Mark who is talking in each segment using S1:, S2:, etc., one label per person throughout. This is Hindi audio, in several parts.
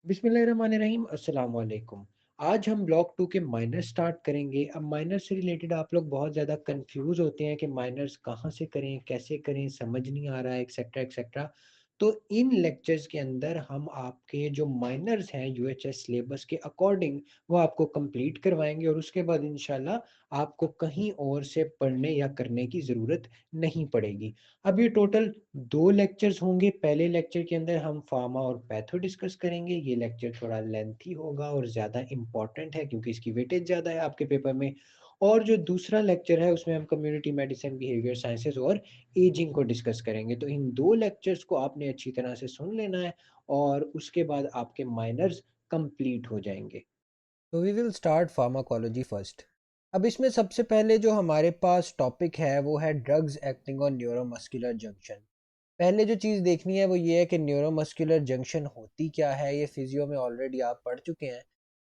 S1: बिस्मिल्लाहिर्रहमानिर्रहीम अस्सलाम वालेकुम। आज हम ब्लॉक 2 के माइनर्स स्टार्ट करेंगे। अब माइनर्स से रिलेटेड आप लोग बहुत ज़्यादा कंफ्यूज होते हैं कि माइनर्स कहाँ से करें, कैसे करें, समझ नहीं आ रहा है एक्सेट्रा एक्सेट्रा। तो इन लेक्चर्स के अंदर हम आपके जो माइनर्स हैं यूएचएस सिलेबस के अकॉर्डिंग वो आपको कंप्लीट करवाएँगे और उसके बाद इंशाल्लाह आपको कहीं और से पढ़ने या करने की ज़रूरत नहीं पड़ेगी। अब ये टोटल 2 लेक्चर्स होंगे। पहले लेक्चर के अंदर हम फार्मा और पैथो डिस्कस करेंगे। ये लेक्चर थोड़ा लेंथी होगा और ज़्यादा इम्पोर्टेंट है क्योंकि इसकी वेटेज ज़्यादा है आपके पेपर में। और जो दूसरा लेक्चर है उसमें हम कम्युनिटी मेडिसिन, बिहेवियर साइंसेज़ और एजिंग को डिस्कस करेंगे। तो इन 2 लेक्चर्स को आपने अच्छी तरह से सुन लेना है और उसके बाद आपके माइनर्स कंप्लीट हो जाएँगे। तो we will start pharmacology first. अब इसमें सबसे पहले जो हमारे पास टॉपिक है वो है drugs acting on neuromuscular junction. पहले जो चीज़ देखनी है वो ये है कि न्यूरोमस्कुलर जंक्शन होती क्या है, ये फिजियो में ऑलरेडी आप पढ़ चुके हैं।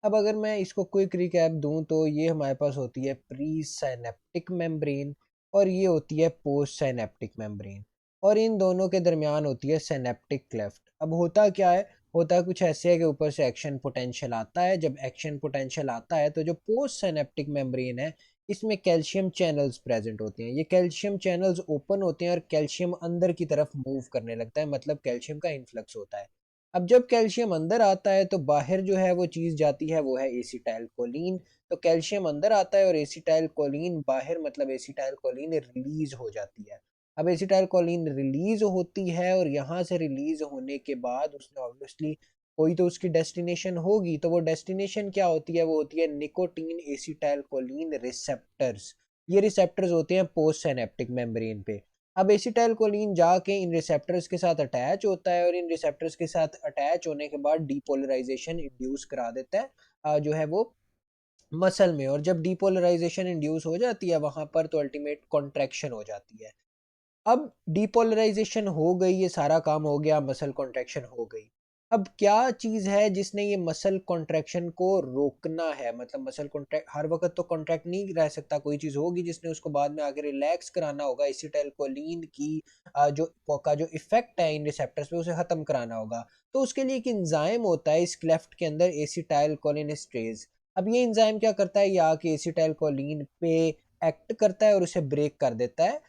S1: अब अगर मैं इसको क्विक रिकैप दूं तो ये हमारे पास होती है प्री साइनेप्टिक मेम्ब्रेन और ये होती है पोस्ट साइनेप्टिक मेम्ब्रेन और इन दोनों के दरमियान होती है सिनेप्टिक क्लेफ्ट। अब होता क्या है, होता कुछ ऐसे है कि ऊपर से एक्शन पोटेंशियल आता है। जब एक्शन पोटेंशियल आता है तो जो पोस्ट सिनेप्टिक मेम्ब्रेन है इसमें कैल्शियम चैनल्स प्रेजेंट होते हैं। ये कैल्शियम चैनल्स ओपन होते हैं और कैल्शियम अंदर की तरफ मूव करने लगता है, मतलब कैल्शियम का इन्फ्लक्स होता है। अब जब कैल्शियम अंदर आता है तो बाहर जो है वो चीज़ जाती है, वो है एसिटाइल कोलिन। तो कैल्शियम अंदर आता है और एसिटाइल कोलिन बाहर, मतलब एसिटाइल कोलिन रिलीज हो जाती है। अब एसिटाइल कोलिन रिलीज होती है और यहाँ से रिलीज होने के बाद उसने ऑब्वियसली कोई तो उसकी डेस्टिनेशन होगी। तो वो डेस्टिनेशन क्या होती है, वो होती है निकोटीन एसिटाइल कोलिन रिसेप्टर्स। ये रिसेप्टर्स होते हैं पोस्ट सिनेप्टिक मेम्ब्रेन पे। अब एसिटाइल कोलिन जाके इन रिसेप्टर्स के साथ अटैच होता है और इन रिसेप्टर्स के साथ अटैच होने के बाद डीपोलराइजेशन इंड्यूस करा देता है जो है वो मसल में। और जब डीपोलराइजेशन इंड्यूस हो जाती है वहां पर तो अल्टीमेट कॉन्ट्रैक्शन हो जाती है। अब डिपोलराइजेशन हो गई, ये सारा काम हो गया, मसल कॉन्ट्रैक्शन हो गई। अब क्या चीज है जिसने ये मसल कॉन्ट्रैक्शन को रोकना है, मतलब मसल कॉन्ट्रैक्ट हर वक्त तो कॉन्ट्रैक्ट नहीं रह सकता, कोई चीज होगी जिसने उसको बाद में आगे रिलैक्स कराना होगा। एसिटाइल कोलिन की जो इफेक्ट है इन रिसेप्टर्स पे उसे खत्म कराना होगा। तो उसके लिए एक इंजाइम होता है इस क्लेफ्ट के अंदर, एसिटाइल कोलिनेस्ट्रेज। अब ये इंजाइम क्या करता है, ये आके एसिटाइल कोलिन पे एक्ट करता है और उसे ब्रेक कर देता है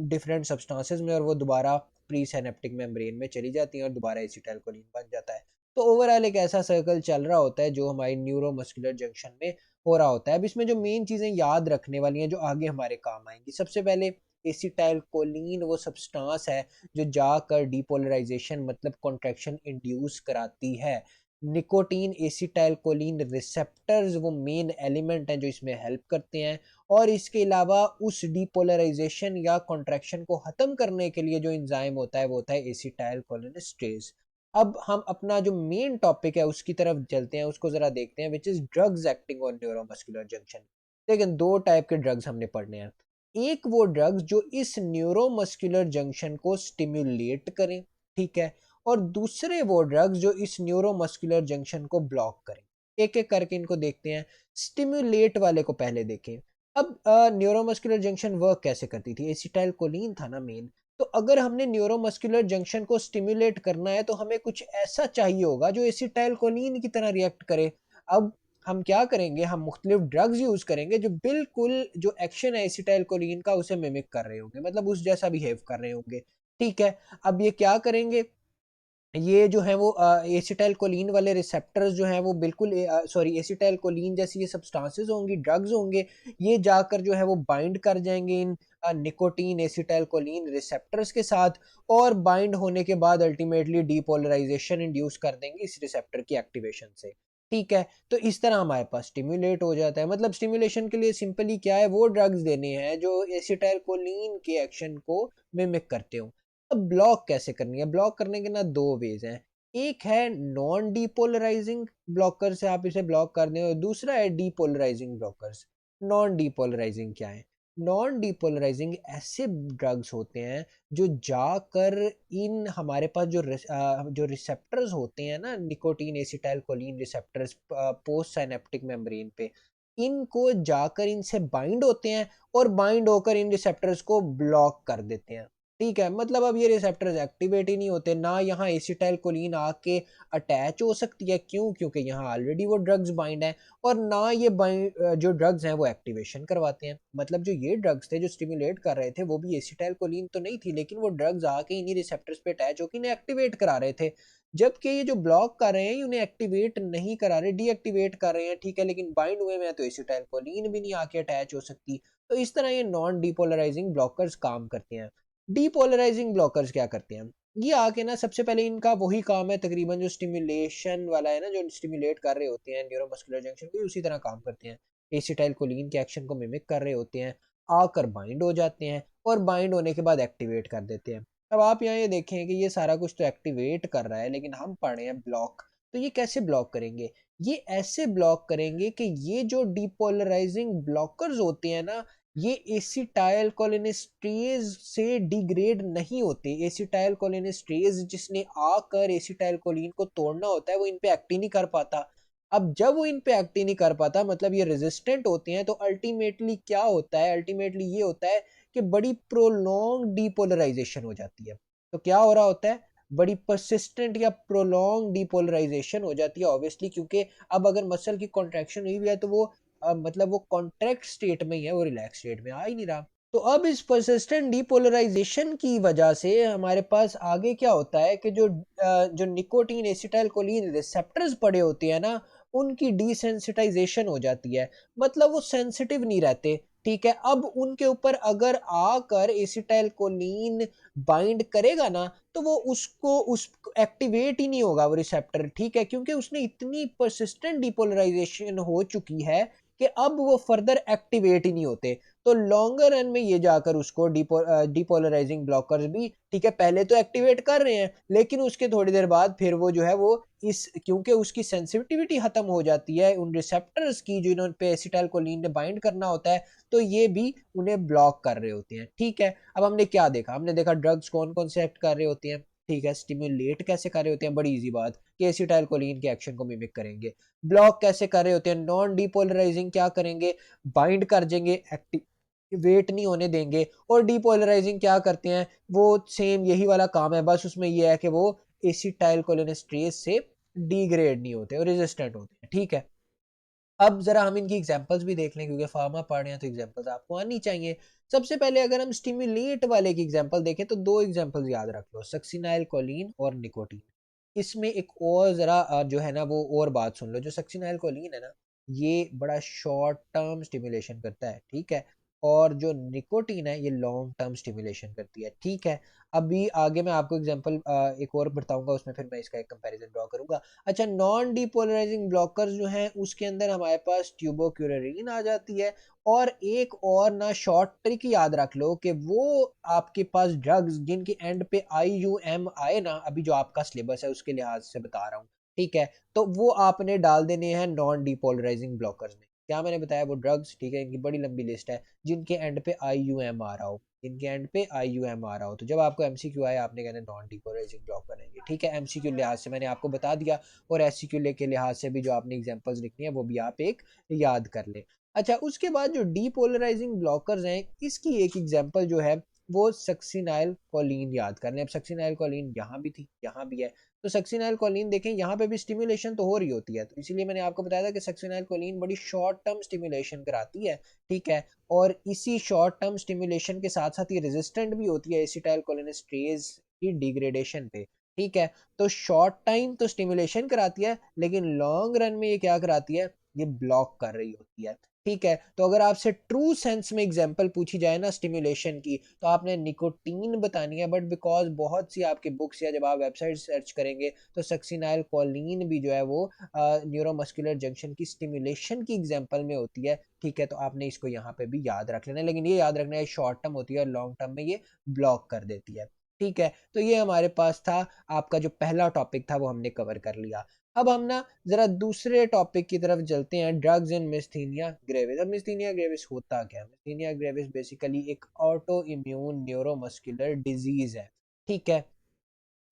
S1: डिफरेंट सब्सटेंसेस में, और वो दोबारा प्री सिनेप्टिक मेम्ब्रेन में चली जाती हैं और दोबारा एसिटाइलकोलिन बन जाता है। तो ओवरऑल एक ऐसा सर्कल चल रहा होता है जो हमारी न्यूरोमस्कुलर जंक्शन में हो रहा होता है। अब इसमें जो मेन चीजें याद रखने वाली हैं जो आगे हमारे काम आएंगी, सबसे पहले एसिटाइलकोलिन वो सब्सटेंस है जो जाकर डिपोलराइजेशन मतलब कॉन्ट्रैक्शन इंड्यूस कराती है। निकोटीन एसिटाइलकोलिन रिसेप्टर्स वो मेन एलिमेंट हैं जो इसमें हेल्प करते हैं। और इसके अलावा उस डिपोलराइजेशन या कॉन्ट्रैक्शन को खत्म करने के लिए जो एंजाइम होता है वो होता है एसिटाइल कोलिनेस्टेज। अब हम अपना जो मेन टॉपिक है उसकी तरफ चलते हैं, उसको जरा देखते हैं, which is drugs acting on neuromuscular junction. लेकिन दो टाइप के ड्रग्स हमने पढ़ने हैं। एक वो ड्रग्स जो इस न्यूरोमस्कुलर जंक्शन को स्टिम्युलेट करें, ठीक है, और दूसरे वो ड्रग्स जो इस न्यूरोमस्कुलर जंक्शन को ब्लॉक करें। एक एक करके इनको देखते हैं। स्टिम्युलेट वाले को पहले देखें। अब न्यूरोमस्कुलर जंक्शन वर्क कैसे करती थी, एसिटाइल कोलिन था ना मेन। तो अगर हमने न्यूरोमस्कुलर जंक्शन को स्टिमुलेट करना है तो हमें कुछ ऐसा चाहिए होगा जो एसिटाइल कोलिन की तरह रिएक्ट करे। अब हम क्या करेंगे, हम मुख्तलिफ ड्रग्स यूज करेंगे जो बिल्कुल जो एक्शन है एसिटाइल कोलिन का उसे मिमिक कर रहे होंगे, मतलब उस जैसा बिहेव कर रहे होंगे। ठीक है, अब ये क्या करेंगे, ये जो है वो एसिटाइल कोलिन वाले रिसेप्टर्स जो हैं वो बिल्कुल सॉरी एसिटाइल कोलिन जैसी ये सब्सटेंसेस होंगी, ड्रग्स होंगे। ये जाकर जो है वो बाइंड कर जाएंगे इन निकोटीन एसिटाइल कोलिन रिसेप्टर्स के साथ और बाइंड होने के बाद अल्टीमेटली डीपोलराइजेशन इंड्यूस कर देंगे इस रिसेप्टर की एक्टिवेशन से। ठीक है, तो इस तरह हमारे पास स्टिम्युलेट हो जाता है। मतलब स्टिम्युलेशन के लिए सिंपली क्या है, वो ड्रग्स देने हैं जो एसिटाइल कोलिन के एक्शन को मिमिक करते हो। अब ब्लॉक कैसे करनी है, ब्लॉक करने के ना दो वेज हैं। एक है नॉन डीपोलराइजिंग ब्लॉकर से आप इसे ब्लॉक कर दें और दूसरा है डीपोलराइजिंग ब्लॉकर्स। नॉन डीपोलराइजिंग क्या है, नॉन डीपोलराइजिंग ऐसे ड्रग्स होते हैं जो जाकर इन हमारे पास जो रिसेप्टर्स होते हैं ना, nicotine acetyl choline receptors post synaptic membrane पे, इनको जाकर इनसे बाइंड होते हैं और बाइंड होकर इन रिसेप्टर्स को ब्लॉक कर देते हैं।
S2: ठीक है, मतलब अब ये रिसेप्टर्स एक्टिवेट ही नहीं होते, ना यहाँ एसिटाइलकोलिन आके अटैच हो सकती है, क्यों? क्योंकि यहाँ ऑलरेडी वो ड्रग्स बाइंड है, और ना ये जो ड्रग्स हैं वो एक्टिवेशन करवाते हैं। मतलब जो ये ड्रग्स थे जो स्टिमुलेट कर रहे थे वो भी एसिटाइलकोलिन तो नहीं थी, लेकिन वो ड्रग्स आके इन्हीं रिसेप्टर्स पे अटैच होकर इन्हें एक्टिवेट करा रहे थे। जबकि ये जो ब्लॉक कर रहे हैं, उन्हें एक्टिवेट नहीं करा रहे, डीएक्टिवेट कर रहे हैं, ठीक है, लेकिन बाइंड हुए में है तो एसिटाइलकोलिन भी नहीं आके अटैच हो सकती। तो इस तरह ये नॉन डिपोलराइजिंग ब्लॉकर्स काम करते हैं। डीपोलराइजिंग ब्लॉकर्स क्या करते हैं? ये आके ना सबसे पहले इनका वही काम है तकरीबन जो स्टिमुलेशन वाला है ना, जो स्टिमुलेट कर रहे होते हैं न्यूरोमस्कुलर जंक्शन को, उसी तरह काम करते हैं। एसिटाइलकोलिन के एक्शन को मिमिक कर रहे होते हैं, आकर बाइंड हो जाते हैं, और बाइंड होने के बाद एक्टिवेट कर देते हैं। अब आप यहाँ ये देखें कि ये सारा कुछ तो एक्टिवेट कर रहा है, लेकिन हम पढ़ रहे हैं ब्लॉक। तो ये कैसे ब्लॉक करेंगे? ये ऐसे ब्लॉक करेंगे कि ये जो डीपोलराइजिंग ब्लॉकर्स होते हैं ना, ये एसिटाइल कोलिनेस्टेज से डिग्रेड नहीं होते। एसिटाइल कोलिनेस्टेज जिसने आकर एसिटाइल कोलिन को तोड़ना होता है, वो इन पे एक्ट ही नहीं कर पाता। अब जब वो इन पे एक्ट ही नहीं कर पाता, मतलब ये रेजिस्टेंट होते हैं, तो अल्टीमेटली क्या होता है? अल्टीमेटली ये होता है कि बड़ी प्रोलॉन्ग डीपोलराइजेशन हो जाती है। तो क्या हो रहा होता है? बड़ी परसिस्टेंट या प्रोलॉन्ग डीपोलराइजेशन हो जाती है, ऑब्वियसली, क्योंकि अब अगर मसल की कॉन्ट्रैक्शन हुई भी है तो वो मतलब वो कॉन्ट्रैक्ट स्टेट में ही है, वो रिलैक्स स्टेट में आ ही नहीं रहा। तो अब इस परसिस्टेंट डीपोलराइजेशन की वजह से हमारे पास आगे क्या होता है कि जो निकोटीन एसिटाइलकोलिन रिसेप्टर्स पड़े होते हैं ना, उनकी डिसेंसिटाइजेशन हो जाती है। मतलब वो सेंसिटिव नहीं रहते, ठीक है। अब उनके ऊपर अगर आकर एसिटाइलकोलिन बाइंड करेगा ना, तो वो उसको उस एक्टिवेट ही नहीं होगा वो रिसेप्टर, ठीक है, क्योंकि उसने इतनी परसिस्टेंट डिपोलराइजेशन हो चुकी है कि अब वो फर्दर एक्टिवेट ही नहीं होते। तो लॉन्गर रन में ये जाकर उसको डिपोलराइजिंग ब्लॉकर्स भी, ठीक है, पहले तो एक्टिवेट कर रहे हैं, लेकिन उसके थोड़ी देर बाद फिर वो जो है वो इस क्योंकि उसकी सेंसिटिविटी खत्म हो जाती है उन रिसेप्टर्स की जो इन्होंने पे एसिटाइलकोलिन ने बाइंड करना होता है, तो ये भी उन्हें ब्लॉक कर रहे होते हैं, ठीक है। अब हमने क्या देखा? हमने देखा ड्रग्स कौन कौन से एक्ट कर रहे होते हैं, ठीक है। स्टिमुलेट कैसे कर रहे होते हैं? बड़ी इजी बात, कि एसिटाइलकोलिन के एक्शन को मिमिक करेंगे। ब्लॉक कैसे कर रहे होते हैं? नॉन डिपोलराइजिंग क्या करेंगे? बाइंड कर देंगे, एक्टिवेट नहीं होने देंगे। और डिपोलराइजिंग क्या करते हैं? वो सेम यही वाला काम है, बस उसमें ये है कि वो एसिटाइलकोलिनेस्ट्रेज से डिग्रेड नहीं होते और रेजिस्टेंट होते हैं, ठीक है। अब जरा हम इनकी एग्जांपल्स भी देख लें, क्योंकि फार्मा पढ़ रहे हैं तो एग्जांपल्स आपको आनी चाहिए। सबसे पहले अगर हम स्टिमुलेट वाले की एग्जांपल देखें तो दो एग्जांपल्स याद रख लो, सक्सिनाइल कोलिन और निकोटीन। इसमें एक और जरा जो है ना वो और बात सुन लो। जो सक्सिनाइल कोलिन है ना, ये बड़ा शॉर्ट टर्म स्टिमुलेशन करता है, ठीक है। और जो निकोटीन है ये लॉन्ग टर्म स्टिमुलेशन करती है, ठीक है। अभी आगे मैं आपको एग्जांपल एक और बताऊंगा, उसमें फिर मैं इसका एक कंपैरिजन ड्रॉ करूंगा। अच्छा, नॉन डिपोलराइजिंग ब्लॉकर्स जो हैं उसके अंदर हमारे पास ट्यूबोक्यूरेरिन आ जाती है। और एक और ना शॉर्ट ट्रिक याद रख लो कि वो आपके पास ड्रग्स जिनके एंड पे आई यू एम आए ना, अभी जो आपका सिलेबस है उसके लिहाज से बता रहा हूँ, ठीक है, तो वो आपने डाल देने हैं नॉन डिपोलराइजिंग ब्लॉकर्स में। क्या मैंने बताया? वो ड्रग्स, ठीक है, इनकी बड़ी लंबी लिस्ट है, जिनके एंड पे आई यू एम आ रहा हो, इनके एंड पे आई यू एम आ रहा हो। तो जब आपको एमसीक्यू आए, आपने कहना नॉन डिपोलराइजिंग ब्लॉक करेंगे, ठीक है। एमसीक्यू लिहाज से मैंने आपको बता दिया, और एससीक्यू के लिहाज से भी जो आपने एग्जांपल्स लिखनी है वो भी आप एक याद कर लें। अच्छा, उसके बाद जो डीपोलराइजिंग ब्लॉकर्स हैं, इसकी एक एग्जांपल जो है वो सक्सिनाइल कोलिन याद कर लें। अब सक्सिनाइल कोलिन यहाँ भी थी, यहाँ भी है। तो सक्सिनाइल कोलिन देखें, यहाँ पे भी स्टिमुलेशन तो हो रही होती है, तो इसीलिए मैंने आपको बताया था कि सक्सिनाइल कोलिन बड़ी शॉर्ट टर्म स्टिमुलेशन कराती है, ठीक है। और इसी शॉर्ट टर्म स्टिमुलेशन के साथ साथ ये रेजिस्टेंट भी होती है एसिटाइल कोलिनेस्टेज की डिग्रेडेशन पे, ठीक है। तो शॉर्ट टाइम तो स्टिमुलेशन कराती है, लेकिन लॉन्ग रन में ये क्या कराती है? ये ब्लॉक कर रही होती है, ठीक है। तो अगर आपसे ट्रू सेंस में एग्जांपल पूछी जाए ना स्टिमुलेशन की, तो आपने निकोटीन बतानी है, बट बिकॉज बहुत सी आपकी बुक्स या जब आप वेबसाइट सर्च करेंगे तो सक्सिनाइल कोलिन भी जो है वो न्यूरोमस्कुलर जंक्शन की स्टिमुलेशन की एग्जांपल में होती है, ठीक है। तो आपने इसको यहाँ पे भी याद रख लेना है, लेकिन ये याद रखना है शॉर्ट टर्म होती है और लॉन्ग टर्म में ये ब्लॉक कर देती है, ठीक है। तो ये हमारे पास था, आपका जो पहला टॉपिक था वो हमने कवर कर लिया। अब हम ना जरा दूसरे टॉपिक की तरफ चलते हैं, ड्रग्स इन मिस्थीनिया ग्रेविस। अब मिस्थीनिया ग्रेविस होता क्या है? मिस्थीनिया ग्रेविस बेसिकली एक ऑटो इम्यून न्यूरोमस्कुलर डिजीज है, ठीक है।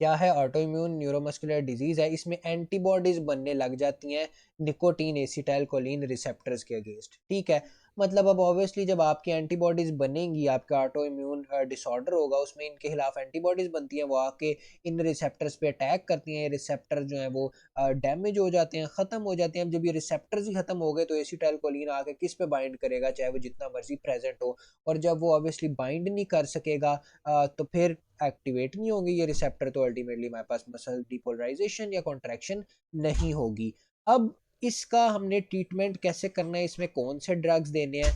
S2: क्या है, ऑटो इम्यून न्यूरोमस्कुलर डिजीज है, इसमें एंटीबॉडीज बनने लग जाती हैं निकोटीन एसिटाइलकोलिन रिसेप्टर्स के अगेंस्ट। ठीक है, मतलब अब ऑब्वियसली जब आपकी एंटीबॉडीज बनेंगी, आपका ऑटो इम्यून डिसऑर्डर होगा, उसमें इनके खिलाफ एंटीबॉडीज बनती हैं, वो आके इन रिसेप्टर्स पे अटैक करती हैं। ये रिसेप्टर जो है वो डैमेज हो जाते हैं, खत्म हो जाते हैं। अब जब ये रिसेप्टर्स ही खत्म हो गए तो एसिटाइलकोलिन आके किस पे बाइंड करेगा, चाहे वो जितना मर्जी प्रेजेंट हो। और जब वो ऑब्वियसली बाइंड नहीं कर सकेगा तो फिर एक्टिवेट नहीं होंगे ये रिसेप्टर, तो अल्टीमेटली हमारे पास मसल डिपोलराइजेशन या कॉन्ट्रैक्शन नहीं होगी। अब इसका हमने ट्रीटमेंट कैसे करना है, इसमें कौन से ड्रग्स देने हैं,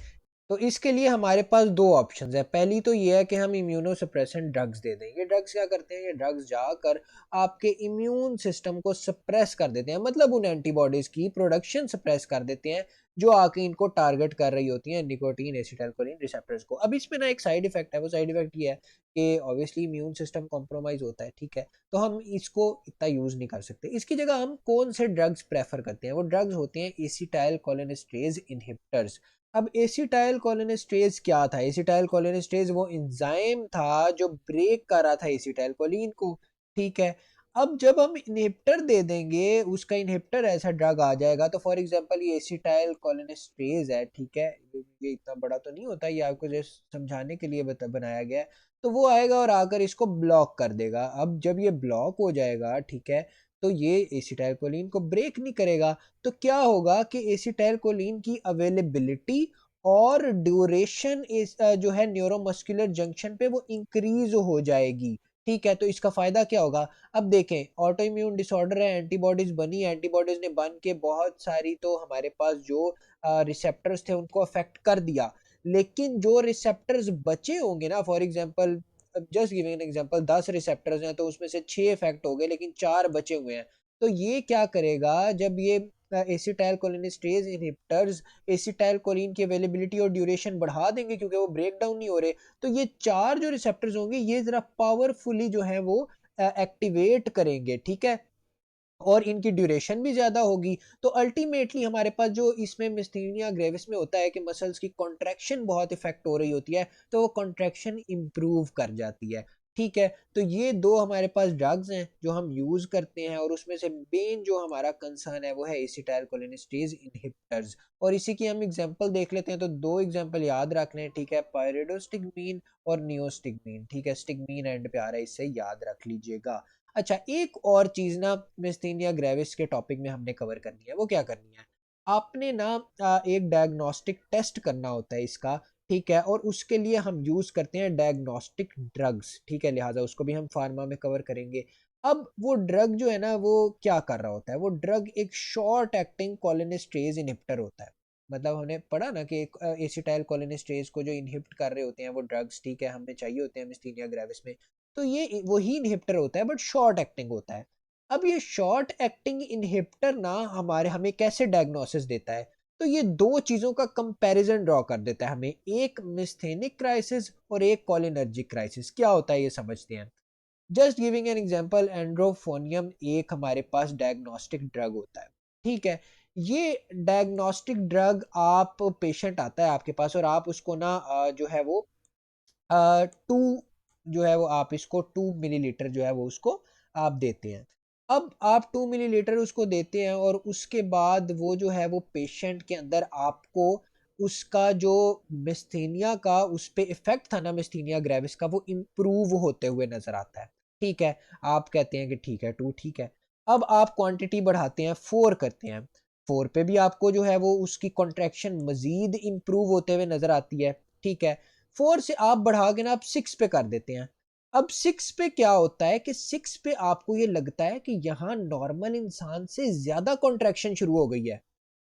S2: तो इसके लिए हमारे पास दो ऑप्शंस है। पहली तो ये है कि हम इम्यूनोसप्रेसेंट ड्रग्स दे दें। ये ड्रग्स क्या करते हैं, ये ड्रग्स जाकर आपके इम्यून सिस्टम को सप्रेस कर देते हैं, मतलब उन एंटीबॉडीज की प्रोडक्शन सप्रेस कर देते हैं जो आके इनको टारगेट कर रही होती हैं, निकोटीन एसिटाइलकोलिन रिसेप्टर्स को। अब इसमें ना एक साइड इफेक्ट है, वो साइड इफेक्ट ये है कि ऑब्वियसली इम्यून सिस्टम कॉम्प्रोमाइज होता है। ठीक है, तो हम इसको इतना यूज नहीं कर सकते। इसकी जगह हम कौन से ड्रग्स प्रेफर करते हैं, वो ड्रग्स होते हैं एसिटाइल कोलिनेस्टेज इनहिबिटर्स। अब एसिटाइल कोलिनेस्टेज क्या था, एसिटाइल कोलिनेस्टेज वो एंजाइम था जो ब्रेक कर रहा था एसिटाइल कोलिन को। ठीक है, अब जब हम इनहिबिटर दे देंगे, उसका इनहिबिटर ऐसा ड्रग आ जाएगा, तो फॉर एग्जांपल ये एसिटाइल कोलिनेस्टेज है। ठीक है, ये इतना बड़ा तो नहीं होता, ये आपको जस्ट समझाने के लिए बनाया गया है। तो वो आएगा और आकर इसको ब्लॉक कर देगा। अब जब ये ब्लॉक हो जाएगा, ठीक है, तो ये एसिटाइलकोलिन को ब्रेक नहीं करेगा। तो क्या होगा कि एसिटाइलकोलिन की अवेलेबिलिटी और ड्यूरेशन इस जो है न्यूरोमस्कुलर जंक्शन पे वो इंक्रीज हो जाएगी। ठीक है, तो इसका फायदा क्या होगा, अब देखें ऑटो इम्यून डिसऑर्डर है, एंटीबॉडीज बनी, एंटीबॉडीज ने बन के बहुत सारी तो हमारे पास जो रिसेप्टर्स थे उनको अफेक्ट कर दिया। लेकिन जो रिसेप्टर्स बचे होंगे ना, for example just giving an example, 10 receptors हैं तो उसमें से 6 इफेक्ट हो गए लेकिन 4 बचे हुए हैं। तो ये क्या करेगा, जब ये एसिटाइल कोलिनेस्टेज इनहिबिटर्स एसिटाइल कोलिन की अवेलेबिलिटी और ड्यूरेशन बढ़ा देंगे क्योंकि वो ब्रेक डाउन नहीं हो रहे, तो ये 4 जो रिसेप्टर्स होंगे ये जरा पावरफुली जो है वो एक्टिवेट करेंगे। ठीक है, और इनकी ड्यूरेशन भी ज़्यादा होगी। तो अल्टीमेटली हमारे पास जो इसमें मिस्थीनिया ग्रेविस में होता है कि मसल्स की कॉन्ट्रैक्शन बहुत इफेक्ट हो रही होती है, तो वो कॉन्ट्रैक्शन इम्प्रूव कर जाती है। ठीक है, तो ये दो हमारे पास ड्रग्स हैं जो हम यूज़ करते हैं, और उसमें से मेन जो हमारा कंसर्न है वो है एसिटाइल कोलिनेस्टेज इनहिबिटर्स। और इसी की हम एग्जांपल देख लेते हैं, तो दो एग्जांपल याद रख लें। ठीक है, पायरिडोस्टिगमीन और नियोस्टिगमीन। ठीक है, स्टिगमीन एंड पे आ रहा है, इससे याद रख लीजिएगा। अच्छा, एक और चीज ना मिस्थीनिया ग्रेविस के टॉपिक में हमने कवर करनी है, वो क्या करनी है, आपने ना एक डायग्नोस्टिक टेस्ट करना होता है इसका। ठीक है, और उसके लिए हम यूज करते हैं डायग्नोस्टिक ड्रग्स। ठीक है, लिहाजा उसको भी हम फार्मा में कवर करेंगे। अब वो ड्रग जो है ना वो क्या कर रहा होता है, वो ड्रग एक शॉर्ट एक्टिंग कोलिनेस्टेज इनहिबिटर होता है। मतलब हमने पढ़ा ना कि एसिटाइल कोलिनेस्टेज को जो इनहिबिट कर रहे होते हैं वो ड्रग्स, ठीक है, हमें चाहिए होते हैं मिस्थीनिया ग्रेविस में। तो ये वही इनहिबिटर होता है बट शॉर्ट एक्टिंग होता है। अब ये शॉर्ट एक्टिंग इनहिबिटर ना हमें कैसे डायग्नोसिस देता है, तो ये दो चीजों का कंपैरिजन ड्रॉ कर देता है हमें, एक मिस्थेनिक क्राइसिस और एक कोलिनर्जिक क्राइसिस। क्या होता है ये समझते हैं। जस्ट गिविंग एन एग्जांपल, एंड्रोफोनियम एक हमारे पास डायग्नोस्टिक ड्रग होता है। ठीक है, ये डायग्नोस्टिक ड्रग, आप पेशेंट आता है आपके पास और आप उसको ना जो है वो 2 जो है वो आप इसको 2 मिलीलीटर जो है वो उसको आप देते हैं। अब आप 2 मिलीलीटर उसको देते हैं और उसके बाद वो जो है वो पेशेंट के अंदर आपको उसका जो मिस्थीनिया का उस पे इफेक्ट था ना, मिस्थीनिया ग्रेविस का, वो इम्प्रूव होते हुए नजर आता है। ठीक है, आप कहते हैं कि ठीक है 2 ठीक है। अब आप क्वांटिटी बढ़ाते हैं, 4 करते हैं। 4 पे भी आपको जो है वो उसकी कॉन्ट्रैक्शन मजीद इम्प्रूव होते हुए नजर आती है। ठीक है, 4 से आप बढ़ा के ना आप 6 पे कर देते हैं। अब 6 पे क्या होता है कि 6 पे आपको ये लगता है कि यहाँ नॉर्मल इंसान से ज्यादा कॉन्ट्रैक्शन शुरू हो गई है।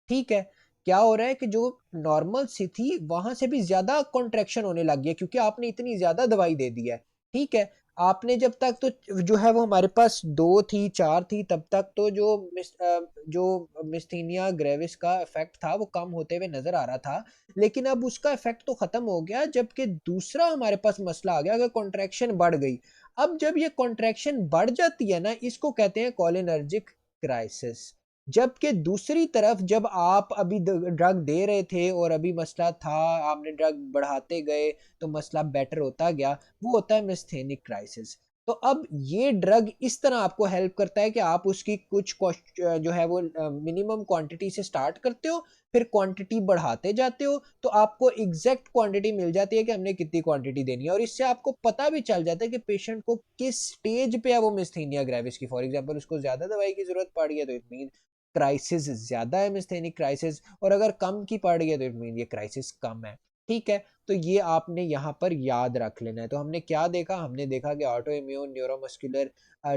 S2: ठीक है, क्या हो रहा है कि जो नॉर्मल सी थी वहां से भी ज्यादा कॉन्ट्रैक्शन होने लग गया क्योंकि आपने इतनी ज्यादा दवाई दे दी है। ठीक है, आपने जब तक तो जो है वो हमारे पास 2 थी 4 थी तब तक तो जो मिस्थीनिया ग्रेविस का इफेक्ट था वो कम होते हुए नजर आ रहा था। लेकिन अब उसका इफेक्ट तो खत्म हो गया जबकि दूसरा हमारे पास मसला आ गया कि कॉन्ट्रैक्शन बढ़ गई। अब जब ये कॉन्ट्रैक्शन बढ़ जाती है ना, इसको कहते हैं कोलिनर्जिक क्राइसिस। जबकि दूसरी तरफ जब आप अभी ड्रग दे रहे थे और अभी मसला था, आपने ड्रग बढ़ाते गए तो मसला बेटर होता गया, वो होता है मिस्थेनिक क्राइसिस। तो अब ये ड्रग इस तरह आपको हेल्प करता है कि आप उसकी कुछ जो है वो मिनिमम क्वांटिटी से स्टार्ट करते हो, फिर क्वांटिटी बढ़ाते जाते हो, तो आपको एग्जैक्ट क्वांटिटी मिल जाती है कि हमने कितनी क्वांटिटी देनी है, और इससे आपको पता भी चल जाता है कि पेशेंट को किस स्टेज पे है वो मिस्थेनिया ग्रेविस की। फॉर एग्जांपल उसको ज्यादा दवाई की जरूरत पड़ रही है तो इट मीन क्राइसिस ज्यादा है, मिस्थेनिक क्राइसिस, और अगर कम की पड़ रही है तो इट मीन ये क्राइसिस कम है। ठीक है, तो ये आपने यहाँ पर याद रख लेना है। तो हमने क्या देखा, हमने देखा कि ऑटो इम्यून न्यूरोमस्कुलर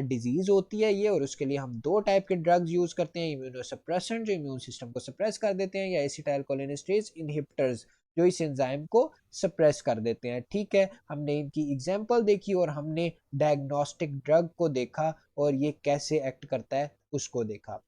S2: डिजीज होती है ये, और उसके लिए हम दो टाइप के ड्रग्स यूज करते हैं, इम्यूनोसप्रेसेंट जो इम्यून सिस्टम को सप्रेस कर देते हैं, या एसिटाइलकोलिनेस्टेज इनहिबिटर्स जो इस एंजाइम को सप्रेस कर देते हैं। ठीक है, हमने इनकी एग्जांपल देखी और हमने डायग्नोस्टिक ड्रग को देखा और ये कैसे एक्ट करता है उसको देखा।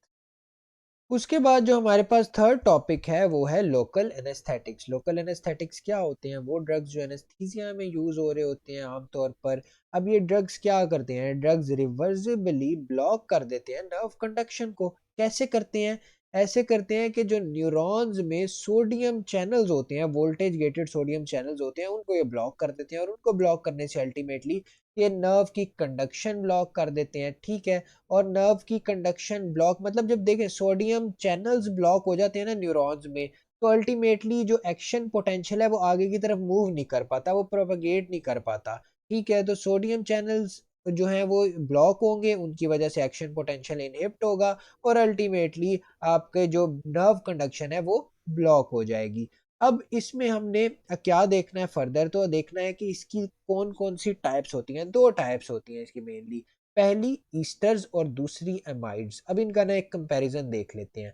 S2: उसके बाद जो हमारे पास थर्ड टॉपिक है वो है लोकल एनेस्थेटिक्स। लोकल एनेस्थेटिक्स क्या होते हैं? वो ड्रग्स जो एनेस्थीसिया में यूज हो रहे होते हैं आमतौर पर। अब ये ड्रग्स क्या करते हैं? ड्रग्स रिवर्सिबली ब्लॉक कर देते हैं नर्व कंडक्शन को। कैसे करते हैं? ऐसे करते हैं कि जो न्यूरॉन्स में सोडियम चैनल्स होते हैं, वोल्टेज गेटेड सोडियम चैनल्स होते हैं, उनको ये ब्लॉक कर देते हैं, और उनको ब्लॉक करने से अल्टीमेटली ये नर्व की कंडक्शन ब्लॉक कर देते हैं। ठीक है, और नर्व की कंडक्शन ब्लॉक मतलब जब देखें सोडियम चैनल्स ब्लॉक हो जाते हैं ना न्यूरॉन्स में, तो अल्टीमेटली जो एक्शन पोटेंशियल है वो आगे की तरफ मूव नहीं कर पाता, वो प्रोपेगेट नहीं कर पाता। ठीक है, तो सोडियम चैनल्स जो हैं वो ब्लॉक होंगे, उनकी वजह से एक्शन पोटेंशियल इनहिबिट होगा, और अल्टीमेटली आपके जो नर्व कंडक्शन है वो ब्लॉक हो जाएगी। अब इसमें हमने क्या देखना है फर्दर? तो देखना है कि इसकी कौन कौन सी टाइप्स होती हैं। दो टाइप्स होती हैं इसकी मेनली। पहली ईस्टर्स और दूसरी एमाइड्स। अब इनका ना एक कंपैरिजन देख लेते हैं।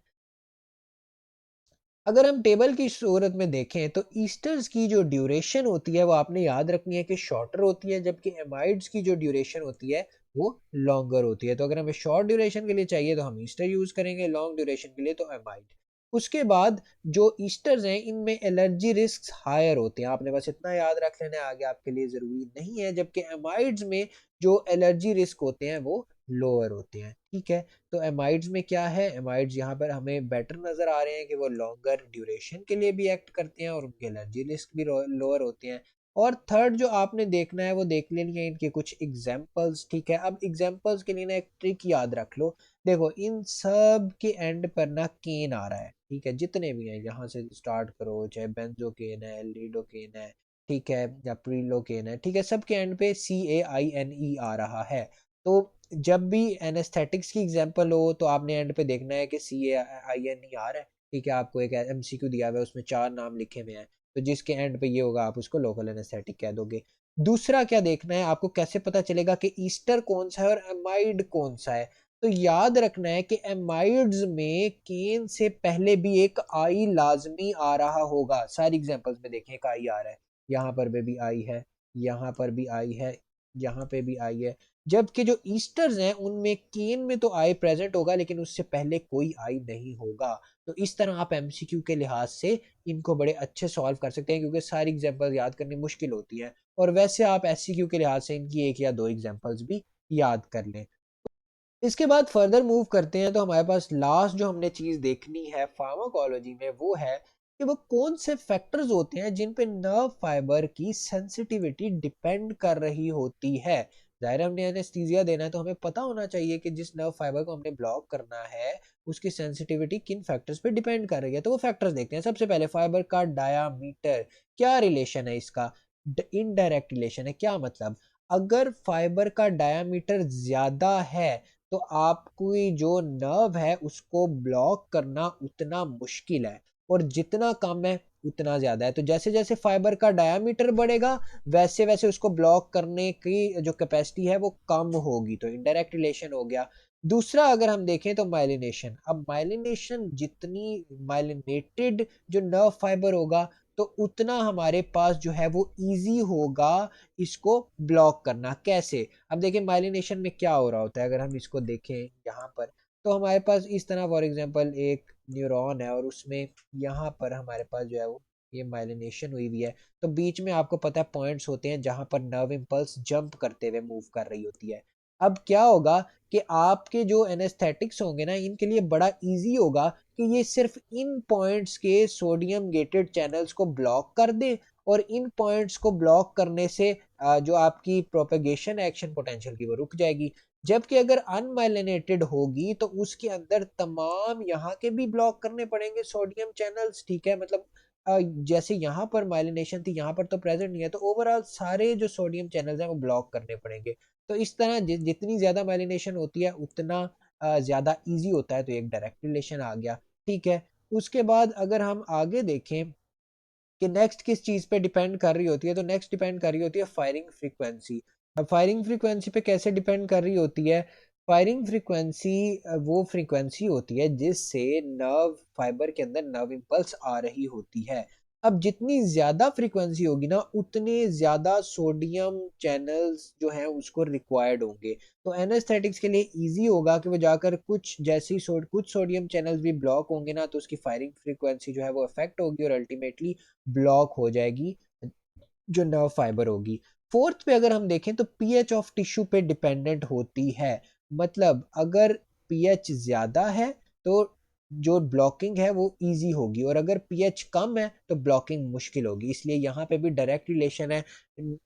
S2: अगर हम टेबल की सूरत में देखें तो ईस्टर्स की जो ड्यूरेशन होती है वो आपने याद रखनी है कि शॉर्टर होती है, जबकि एमाइड्स की जो ड्यूरेशन होती है वो लॉन्गर होती है। तो अगर हमें शॉर्ट ड्यूरेशन के लिए चाहिए तो हम ईस्टर यूज करेंगे, लॉन्ग ड्यूरेशन के लिए तो एमाइड। उसके बाद जो ईस्टर्स हैं इनमें एलर्जी रिस्क हायर होते हैं, आपने बस इतना याद रख लेना है, आगे आपके लिए जरूरी नहीं है। जबकि एमाइड्स में जो एलर्जी रिस्क होते हैं वो लोअर होते हैं। ठीक है, तो एमाइड्स में क्या है? एमाइड्स यहाँ पर हमें बेटर नजर आ रहे हैं कि वो लॉन्गर ड्यूरेशन के लिए भी एक्ट करते हैं और उनके एलर्जी रिस्क भी लोअर होते हैं। और थर्ड जो आपने देखना है वो देख लेनी है इनके कुछ एग्जांपल्स। ठीक है, अब एग्जांपल्स के लिए ना एक ट्रिक याद रख लो। देखो इन सब के एंड पर ना केन आ रहा है। ठीक है, जितने भी हैं यहाँ से स्टार्ट करो, चाहे बेंजोकेन है, लीडोकेन है, ठीक है, या प्रीलोकेन है, ठीक है, सबके एंड पे CAINE आ रहा है। तो जब भी एनेस्थेटिक्स की एग्जांपल हो तो आपने एंड पे देखना है कि CAINE आ रहा है। ठीक है, आपको एक MCQ दिया हुआ है, उसमें 4 नाम लिखे हुए हैं, तो जिसके एंड पे ये होगा आप उसको लोकल एनेस्थेटिक कह दोगे। दूसरा क्या देखना है आपको, कैसे पता चलेगा कि ईस्टर कौन सा है और एमाइड कौन सा है? तो याद रखना है कि एमाइड्स में केन से पहले भी एक आई लाजमी आ रहा होगा। सारी एग्जांपल्स में देखें एक आई आ रहा है, यहाँ पर भी आई है, यहाँ पर भी आई है, यहाँ पे भी आई है। जबकि जो ईस्टर्स हैं उनमें केन में तो आई प्रेजेंट होगा लेकिन उससे पहले कोई आई नहीं होगा। तो इस तरह आप MCQ के लिहाज से इनको बड़े अच्छे सॉल्व कर सकते हैं, क्योंकि सारी एग्जांपल याद करनी मुश्किल होती है, और वैसे आप SCQ के लिहाज से इनकी एक या दो एग्जांपल्स भी याद कर लें। इसके बाद फर्दर मूव करते हैं तो हमारे पास लास्ट जो हमने चीज देखनी है फार्माकोलॉजी में वो है कि वो कौन से फैक्टर्स होते हैं जिन पे नर्व फाइबर की सेंसिटिविटी डिपेंड कर रही होती है। जाहिर है हमने एनेस्थीसिया देना है तो हमें पता होना चाहिए कि जिस नर्व फाइबर को हमने ब्लॉक करना है उसकी सेंसिटिविटी किन फैक्टर्स पे डिपेंड कर रही है। तो वो फैक्टर्स देखते हैं। सबसे पहले फाइबर का डायामीटर, क्या रिलेशन है इसका? इनडायरेक्ट रिलेशन है। क्या मतलब? अगर फाइबर का डायामीटर ज्यादा है तो आपकी जो नर्व है उसको ब्लॉक करना उतना मुश्किल है, और जितना कम है उतना ज्यादा है। तो जैसे जैसे फाइबर का डायामीटर बढ़ेगा वैसे वैसे उसको ब्लॉक करने की जो कैपेसिटी है वो कम होगी। तो इनडायरेक्ट रिलेशन हो गया। दूसरा अगर हम देखें तो माइलिनेशन। अब माइलिनेशन, जितनी माइलिनेटेड जो नर्व फाइबर होगा तो उतना हमारे पास जो है वो इजी होगा इसको ब्लॉक करना। कैसे? अब देखिए माइलिनेशन में क्या हो रहा होता है, अगर हम इसको देखें यहाँ पर, तो हमारे पास इस तरह फॉर एग्जांपल एक न्यूरॉन है और उसमें यहाँ पर हमारे पास जो है वो ये माइलिनेशन हुई हुई है। तो बीच में आपको पता है पॉइंट्स होते हैं जहां पर नर्व इम्पल्स जंप करते हुए मूव कर रही होती है। अब क्या होगा कि आपके जो एनेस्थेटिक्स होंगे ना इनके लिए बड़ा इजी होगा कि ये सिर्फ इन पॉइंट्स के सोडियम गेटेड चैनल्स को ब्लॉक कर दे, और इन पॉइंट्स को ब्लॉक करने से जो आपकी प्रोपेगेशन एक्शन पोटेंशियल की वो रुक जाएगी। जबकि अगर अनमाइलिनेटेड होगी तो उसके अंदर तमाम यहाँ के भी ब्लॉक करने पड़ेंगे सोडियम चैनल्स, ठीक है, मतलब जैसे यहाँ पर माइलिनेशन थी यहाँ पर तो प्रेजेंट नहीं है, तो ओवरऑल सारे जो सोडियम चैनल्स हैं वो ब्लॉक करने पड़ेंगे। तो इस तरह जितनी ज्यादा माइलिनेशन होती है उतना ज्यादा इजी होता है, तो एक डायरेक्ट रिलेशन आ गया, ठीक है। उसके बाद अगर हम आगे देखें कि नेक्स्ट किस चीज पे डिपेंड कर रही होती है, तो नेक्स्ट डिपेंड कर रही होती है फायरिंग फ्रीक्वेंसी। अब फायरिंग फ्रीक्वेंसी पे कैसे डिपेंड कर रही होती है? फायरिंग फ्रीक्वेंसी वो फ्रीक्वेंसी होती है जिससे नर्व फाइबर के अंदर नर्व इम्पल्स आ रही होती है। अब जितनी ज्यादा फ्रीक्वेंसी होगी ना उतने ज्यादा सोडियम चैनल्स जो हैं उसको रिक्वायर्ड होंगे। तो एनेस्थेटिक्स के लिए इजी होगा कि वो जाकर कुछ जैसी कुछ सोडियम चैनल्स भी ब्लॉक होंगे ना तो उसकी फायरिंग फ्रीक्वेंसी जो है वो अफेक्ट होगी और अल्टीमेटली ब्लॉक हो जाएगी जो नर्व फाइबर होगी। फोर्थ पे अगर हम देखें तो पीएच ऑफ टिश्यू पे डिपेंडेंट होती है। मतलब अगर पीएच ज्यादा है तो जो ब्लॉकिंग है वो इजी होगी, और अगर पीएच कम है तो ब्लॉकिंग मुश्किल होगी। इसलिए यहाँ पे भी डायरेक्ट रिलेशन है।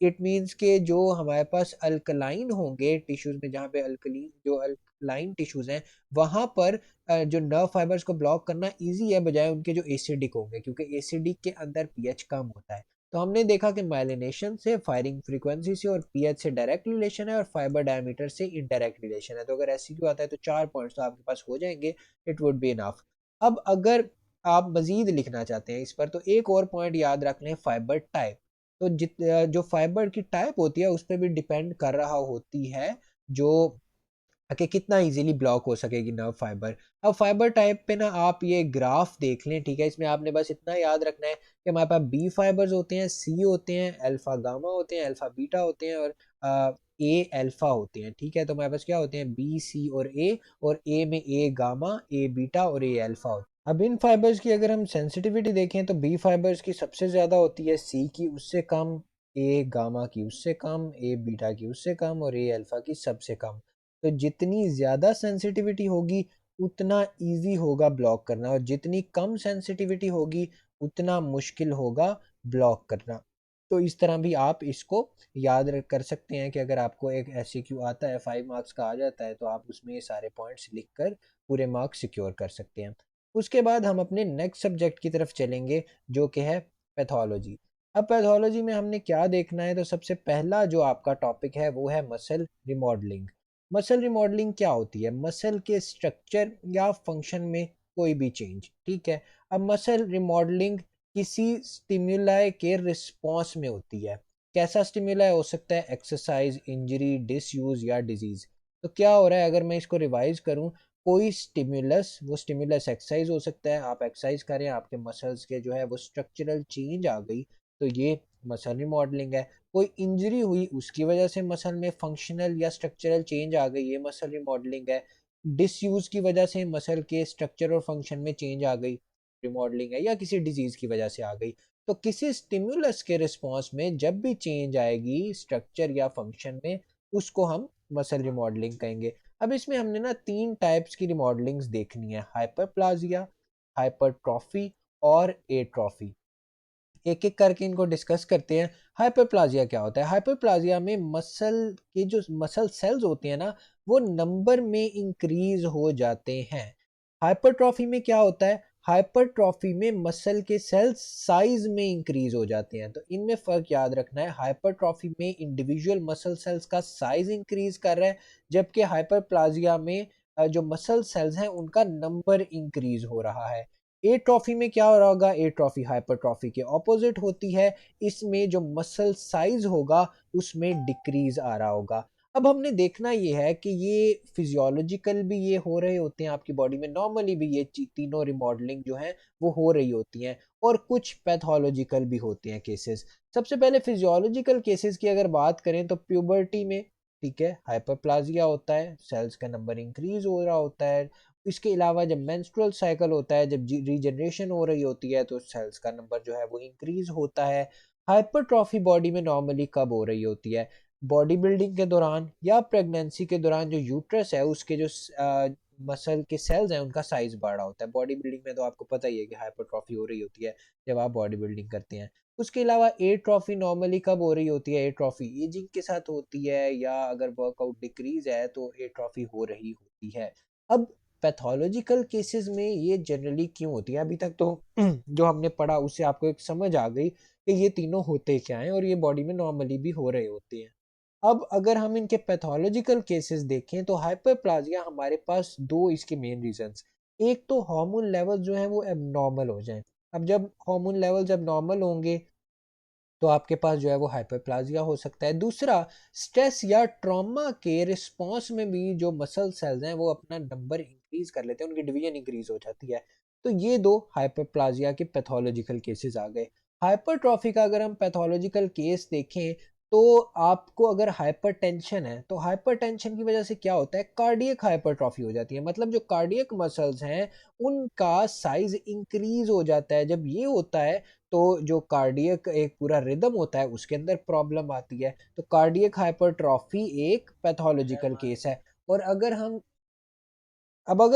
S2: इट मींस के जो हमारे पास अल्कलाइन होंगे टिश्यूज में, जहाँ पे अल्कलीन जो अल्कलाइन टिश्यूज हैं वहां पर जो नर्व फाइबर्स को ब्लॉक करना इजी है बजाय उनके जो एसिडिक होंगे, क्योंकि एसिडिक के अंदर पीएच कम होता है। तो हमने देखा कि माइलिनेशन से, फायरिंग फ्रीक्वेंसी से और पीएच से डायरेक्ट रिलेशन है और फाइबर डायमीटर से इनडायरेक्ट रिलेशन है। तो अगर एससीक्यू आता है तो 4 पॉइंट्स तो आपके पास हो जाएंगे, इट वुड बी इनफ। अब अगर आप मजीद लिखना चाहते हैं इस पर तो एक और पॉइंट याद रख लें, फाइबर टाइप। तो जो फाइबर की टाइप होती है उस पर भी डिपेंड कर रहा होती है जो कि कितना इजीली ब्लॉक हो सकेगी नर्व फाइबर। अब फाइबर टाइप पे ना आप ये ग्राफ देख लें, ठीक है। इसमें आपने बस इतना याद रखना है कि हमारे पास बी फाइबर्स होते हैं, सी होते हैं, अल्फा गामा होते हैं, अल्फा बीटा होते हैं और ए अल्फा होते हैं, ठीक है। तो हमारे पास क्या होते हैं, बी सी और ए में ए गामा, ए बीटा और ए अल्फा होता है। अब इन फाइबर्स की अगर हम सेंसिटिविटी देखें तो बी फाइबर्स की सबसे ज्यादा होती है, सी की उससे कम, ए गामा की उससे कम, ए बीटा की उससे कम और ए अल्फा की सबसे कम। तो जितनी ज़्यादा सेंसिटिविटी होगी उतना इजी होगा ब्लॉक करना, और जितनी कम सेंसिटिविटी होगी उतना मुश्किल होगा ब्लॉक करना। तो इस तरह भी आप इसको याद कर सकते हैं कि अगर आपको एक एससीक्यू आता है 5 मार्क्स का आ जाता है तो आप उसमें ये सारे पॉइंट्स लिखकर पूरे मार्क्स सिक्योर कर सकते हैं। उसके बाद हम अपने नेक्स्ट सब्जेक्ट की तरफ चलेंगे जो कि है पैथोलॉजी। अब पैथोलॉजी में हमने क्या देखना है, तो सबसे पहला जो आपका टॉपिक है वो है मसल रिमॉडलिंग। मसल रिमॉडलिंग क्या होती है? मसल के स्ट्रक्चर या फंक्शन में कोई भी चेंज, ठीक है। अब मसल रिमॉडलिंग किसी स्टिम्युलाई के रिस्पॉन्स में होती है। कैसा स्टिम्युलाई हो सकता है? एक्सरसाइज, इंजरी, डिसयूज या डिजीज। तो क्या हो रहा है अगर मैं इसको रिवाइज करूं, कोई स्टिम्युलस, वो स्टिम्युलस एक्सरसाइज हो सकता है, आप एक्सरसाइज करें, आपके मसल्स के जो है वो स्ट्रक्चरल चेंज आ गई, तो ये मसल रिमॉडलिंग है। कोई इंजरी हुई उसकी वजह से मसल में फंक्शनल या स्ट्रक्चरल चेंज आ गई, ये मसल रिमॉडलिंग है। डिसयूज की वजह से मसल के स्ट्रक्चर और फंक्शन में चेंज आ गई, रिमॉडलिंग है। या किसी डिजीज की वजह से आ गई, तो किसी स्टिम्युलस के रिस्पॉन्स में जब भी चेंज आएगी स्ट्रक्चर या फंक्शन में उसको हम मसल रिमॉडलिंग कहेंगे। अब इसमें हमने ना 3 टाइप्स की रिमॉडलिंग्स देखनी है, हाइपरप्लाजिया, हाइपरट्रॉफी और एट्रॉफी। एक एक करके इनको डिस्कस करते हैं। हाइपरप्लाजिया क्या होता है? हाइपरप्लाजिया में मसल के जो मसल सेल्स होते हैं ना वो नंबर में इंक्रीज हो जाते हैं। हाइपरट्रॉफी में क्या होता है? हाइपरट्रॉफी में मसल के सेल्स साइज में इंक्रीज हो जाते हैं। तो इनमें फर्क याद रखना है, हाइपरट्रॉफी में इंडिविजुअल मसल सेल्स का साइज इंक्रीज कर रहा है, जबकि हाइपरप्लाजिया में जो मसल सेल्स हैं उनका नंबर इंक्रीज हो रहा है। ए ट्रॉफी में क्या हो रहा होगा? ए ट्रॉफी हाइपरट्रॉफी के ऑपोजिट होती है। इसमें जो मसल साइज होगा उसमें डिक्रीज आ रहा होगा। अब हमने देखना ये है कि ये फिजियोलॉजिकल भी ये हो रहे होते हैं आपकी बॉडी में, नॉर्मली भी ये तीनों रिमॉडलिंग जो है वो हो रही होती हैं, और कुछ पैथोलॉजिकल भी होते हैं केसेस। सबसे पहले फिजियोलॉजिकल केसेस की अगर बात करें तो प्यूबर्टी में, ठीक है, हाइपरप्लाजिया होता है, सेल्स का नंबर इंक्रीज हो रहा होता है। इसके अलावा जब मेंस्ट्रुअल साइकिल होता है, जब रीजनरेशन हो रही होती है तो सेल्स का नंबर जो है वो इंक्रीज होता है। हाइपरट्रॉफी बॉडी में नॉर्मली कब हो रही होती है? बॉडी बिल्डिंग के दौरान या प्रेगनेंसी के दौरान, जो यूट्रस है उसके जो मसल के सेल्स हैं उनका साइज बड़ा होता है। बॉडी बिल्डिंग में तो आपको पता ही है कि हाइपरट्रॉफी हो रही होती है जब आप बॉडी बिल्डिंग करते हैं। उसके अलावा एट्रॉफी नॉर्मली कब हो रही होती है? एट्रॉफी एजिंग के साथ होती है, या अगर वर्कआउट डिक्रीज है तो एट्रॉफी हो रही होती है। अब पैथोलॉजिकल केसेस में ये जनरली क्यों होती है? अभी तक तो जो हमने पढ़ा उससे आपको एक समझ आ गई कि ये तीनों होते क्या हैं और ये बॉडी में नॉर्मली भी हो रहे होते हैं। अब अगर हम इनके पैथोलॉजिकल केसेस देखें तो हाइपरप्लाजिया हमारे पास दो इसके मेन रीजंस, एक तो हार्मोन लेवल जो है वो एबनॉर्मल हो जाए। अब जब हार्मोन लेवल जब नॉर्मल होंगे तो आपके पास जो है वो हाइपरप्लाजिया हो सकता है। दूसरा, स्ट्रेस या ट्रॉमा के रिस्पॉन्स में भी जो मसल सेल्स हैं वो अपना नंबर इंक्रीज कर लेते हैं, उनकी डिवीजन इंक्रीज हो जाती है। तो ये दो हाइपरप्लाजिया के पैथोलॉजिकल केसेस आ गए। हाइपरट्रॉफी का अगर हम पैथोलॉजिकल केस देखें तो आपको अगर हाइपरटेंशन है तो हाइपरटेंशन की वजह से क्या होता है, कार्डियक हाइपरट्रॉफी हो जाती है। मतलब जो कार्डियक मसल्स हैं उनका साइज इंक्रीज हो जाता है। जब ये होता है तो जो कार्डियक एक पूरा रिदम होता है उसके अंदर प्रॉब्लम आती है। तो कार्डियक हाइपरट्रॉफी एक पैथोलॉजिकल केस है। और अगर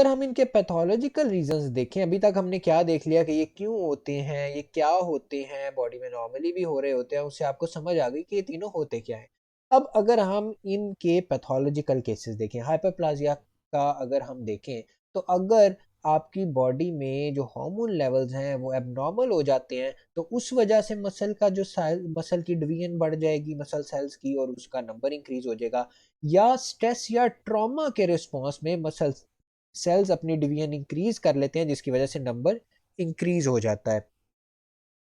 S2: हम इनके पैथोलॉजिकल रीजंस देखें, अभी तक हमने क्या देख लिया कि ये क्यों होते हैं, ये क्या होते हैं, बॉडी में नॉर्मली भी हो रहे होते हैं, उससे आपको समझ आ गई कि ये तीनों होते क्या हैं। अब अगर हम इनके पैथोलॉजिकल केसेस देखें, हाइपरप्लाजिया का अगर हम देखें, तो अगर आपकी बॉडी में जो हार्मोन लेवल्स हैं वो एबनॉर्मल हो जाते हैं तो उस वजह से मसल का जो मसल की डिवीजन बढ़ जाएगी मसल सेल्स की और उसका नंबर इंक्रीज हो जाएगा। या स्ट्रेस या ट्रॉमा के रिस्पॉन्स में मसल सेल्स अपनी डिवीजन इंक्रीज कर लेते हैं जिसकी वजह से नंबर इंक्रीज हो जाता है।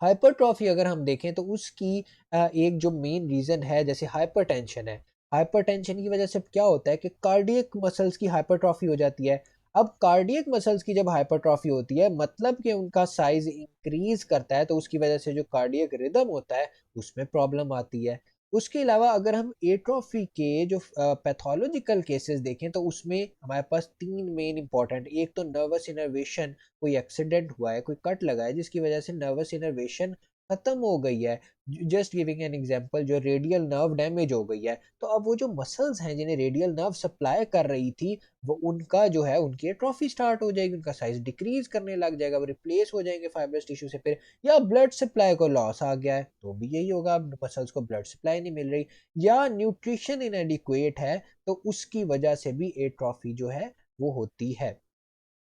S2: हाइपरट्रॉफी अगर हम देखें तो उसकी एक जो मेन रीजन है जैसे हाइपरटेंशन है। हाइपरटेंशन की वजह से क्या होता है कि कार्डियक मसल्स की हाइपरट्रॉफी हो जाती है। अब कार्डियक मसल्स की जब हाइपरट्रॉफी होती है मतलब कि उनका साइज इंक्रीज करता है तो उसकी वजह से जो कार्डियक रिदम होता है उसमें प्रॉब्लम आती है। उसके अलावा अगर हम एट्रोफी के जो पैथोलॉजिकल केसेस देखें तो उसमें हमारे पास तीन मेन इंपॉर्टेंट, एक तो नर्वस इनर्वेशन, कोई एक्सीडेंट हुआ है, कोई कट लगा है जिसकी वजह से नर्वस इनर्वेशन खत्म हो गई है। जस्ट गिविंग एन एग्जांपल, जो रेडियल नर्व डैमेज हो गई है तो अब वो जो मसल्स हैं जिन्हें रेडियल नर्व सप्लाई कर रही थी वो उनका जो है उनकी एट्रोफी स्टार्ट हो जाएगी, उनका साइज डिक्रीज करने लग जाएगा, वो रिप्लेस हो जाएंगे फाइब्रस टिश्यू से। फिर या ब्लड सप्लाई को लॉस आ गया है तो भी यही होगा, मसल्स को ब्लड सप्लाई नहीं मिल रही, या न्यूट्रिशन इनएडिक्वेट है तो उसकी वजह से भी एट्रोफी जो है वो होती है।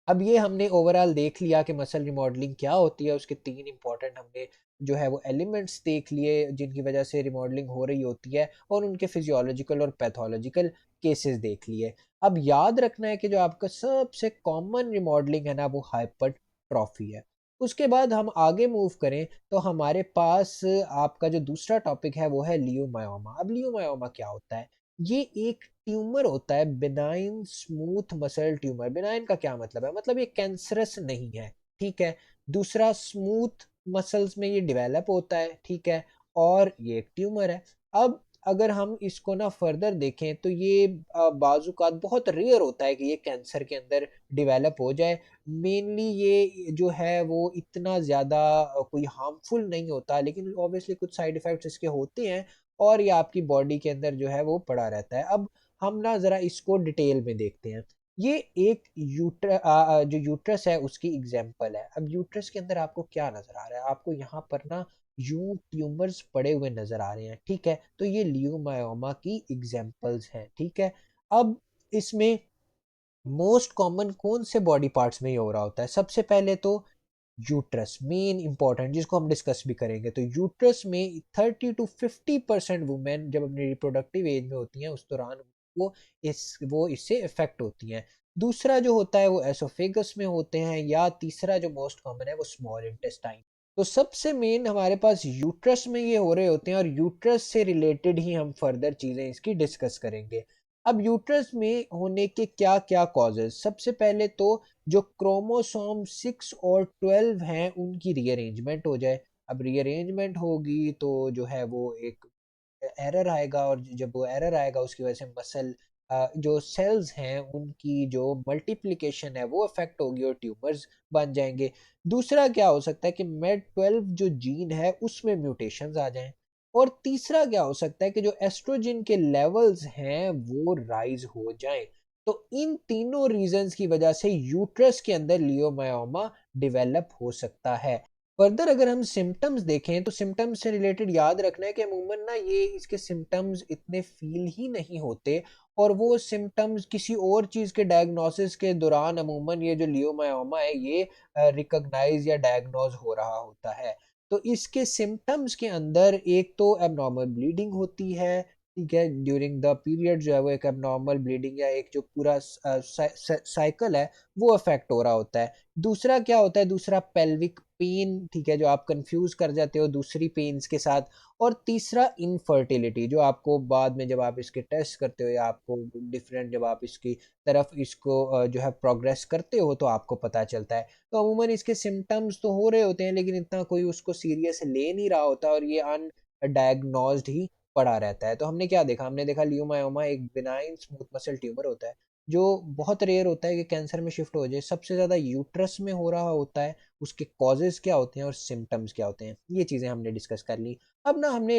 S2: अब ये हमने ओवरऑल देख लिया कि मसल रिमॉडलिंग क्या होती है, उसके तीन इंपॉर्टेंट हमने जो है वो एलिमेंट्स देख लिए जिनकी वजह से रिमॉडलिंग हो रही होती है और उनके फिजियोलॉजिकल और पैथोलॉजिकल केसेस देख लिए। अब याद रखना है कि जो आपका सबसे कॉमन रिमॉडलिंग है ना वो हाइपरट्रॉफी है। उसके बाद हम आगे मूव करें तो हमारे पास आपका जो दूसरा टॉपिक है वो है लियोमायोमा। अब लियोमायोमा क्या होता है? ये एक ट्यूमर होता है, benign smooth muscle tumour. Benign का क्या मतलब है? मतलब ये कैंसरस नहीं है, ठीक है। दूसरा, स्मूथ मसल्स में ये डेवलप होता है, ठीक है, और ये एक ट्यूमर है। अब अगर हम इसको ना फर्दर देखें तो ये बाजुकात बहुत रेयर होता है कि ये कैंसर के अंदर डेवलप हो जाए। मेनली ये जो है वो इतना ज़्यादा कोई हार्मफुल नहीं होता, लेकिन ऑब्वियसली कुछ साइड इफेक्ट्स इसके होते हैं और ये आपकी बॉडी के अंदर जो है वो पड़ा रहता है। अब हम ना ज़रा इसको डिटेल में देखते हैं। ये एक जो यूट्रस है उसकी एग्जांपल है। अब यूट्रस के अंदर आपको क्या नज़र आ रहा है? आपको यहाँ पर ना यूं ट्यूमर्स पड़े हुए नज़र आ रहे हैं, ठीक है। तो ये लियोमायोमा की एग्जांपल्स हैं, ठीक है। अब इसमें मोस्ट कॉमन कौन से बॉडी पार्ट्स में ये हो रहा होता है? सबसे पहले तो यूट्रस, मेन इंपॉर्टेंट, जिसको हम डिस्कस भी करेंगे। तो यूट्रस में 30 to 50% वुमेन जब अपनी रिप्रोडक्टिव एज में होती हैं उस दौरान वो इससे इफेक्ट होती हैं। दूसरा जो होता है वो एसोफेगस में होते हैं, या तीसरा जो मोस्ट कॉमन है वो स्मॉल इंटेस्टाइन। तो सबसे मेन हमारे पास यूट्रस में ये हो रहे होते हैं और यूट्रस से रिलेटेड ही हम फर्दर चीजें इसकी डिस्कस करेंगे। अब यूट्रस में होने के क्या क्या कॉजेज? सबसे पहले तो जो क्रोमोसोम 6 और 12 हैं उनकी रीअरेंजमेंट हो जाए। अब रीअरेंजमेंट होगी तो जो है वो एक एरर आएगा और जब वो एरर आएगा उसकी वजह से मसल जो सेल्स हैं उनकी जो मल्टीप्लिकेशन है वो अफेक्ट होगी और ट्यूमर्स बन जाएंगे। दूसरा क्या हो सकता है कि मेड 12 जो जीन है उसमें म्यूटेशंस आ जाएं। और तीसरा क्या हो सकता है कि जो एस्ट्रोजन के लेवल्स हैं वो राइज हो जाएं। तो इन तीनों रीजंस की वजह से यूट्रस के अंदर लियोमायोमा डेवलप हो सकता है। फर्दर अगर हम सिम्टम्स देखें तो सिम्टम्स से रिलेटेड याद रखना है कि अमूमन ना ये इसके सिम्टम्स इतने फील ही नहीं होते, और वो सिम्टम्स किसी और चीज़ के डायग्नोसिस के दौरान अमूमन ये जो लियोमायोमा है ये रिकॉग्नाइज या डायग्नोज हो रहा होता है। तो इसके सिम्टम्स के अंदर एक तो एबनॉर्मल ब्लीडिंग होती है, ठीक है, ड्यूरिंग द पीरियड जो है वो एक एबनॉर्मल ब्लीडिंग या एक जो पूरा साइकिल है वो अफेक्ट हो रहा होता है। दूसरा क्या होता है, दूसरा पेल्विक पेन, ठीक है, जो आप कंफ्यूज कर जाते हो दूसरी पेन्स के साथ। और तीसरा इनफर्टिलिटी, जो आपको बाद में जब आप इसके टेस्ट करते हो या आपको डिफरेंट जब आप इसकी तरफ इसको जो है प्रोग्रेस करते हो तो आपको पता चलता है। तो अमूमन इसके सिम्टम्स तो हो रहे होते हैं लेकिन इतना कोई उसको सीरियस ले नहीं रहा होता और ये अनडायग्नोज्ड ही पड़ा रहता है। तो हमने क्या देखा, हमने देखा लियोमायोमा एक बिनाइन स्मूथ मसल ट्यूमर होता है जो बहुत रेयर होता है कि कैंसर में शिफ्ट हो जाए। सबसे ज़्यादा यूट्रस में हो रहा होता है। उसके कॉजेज़ क्या होते हैं और सिम्पटम्स क्या होते हैं, ये चीज़ें हमने डिस्कस कर ली। अब ना हमने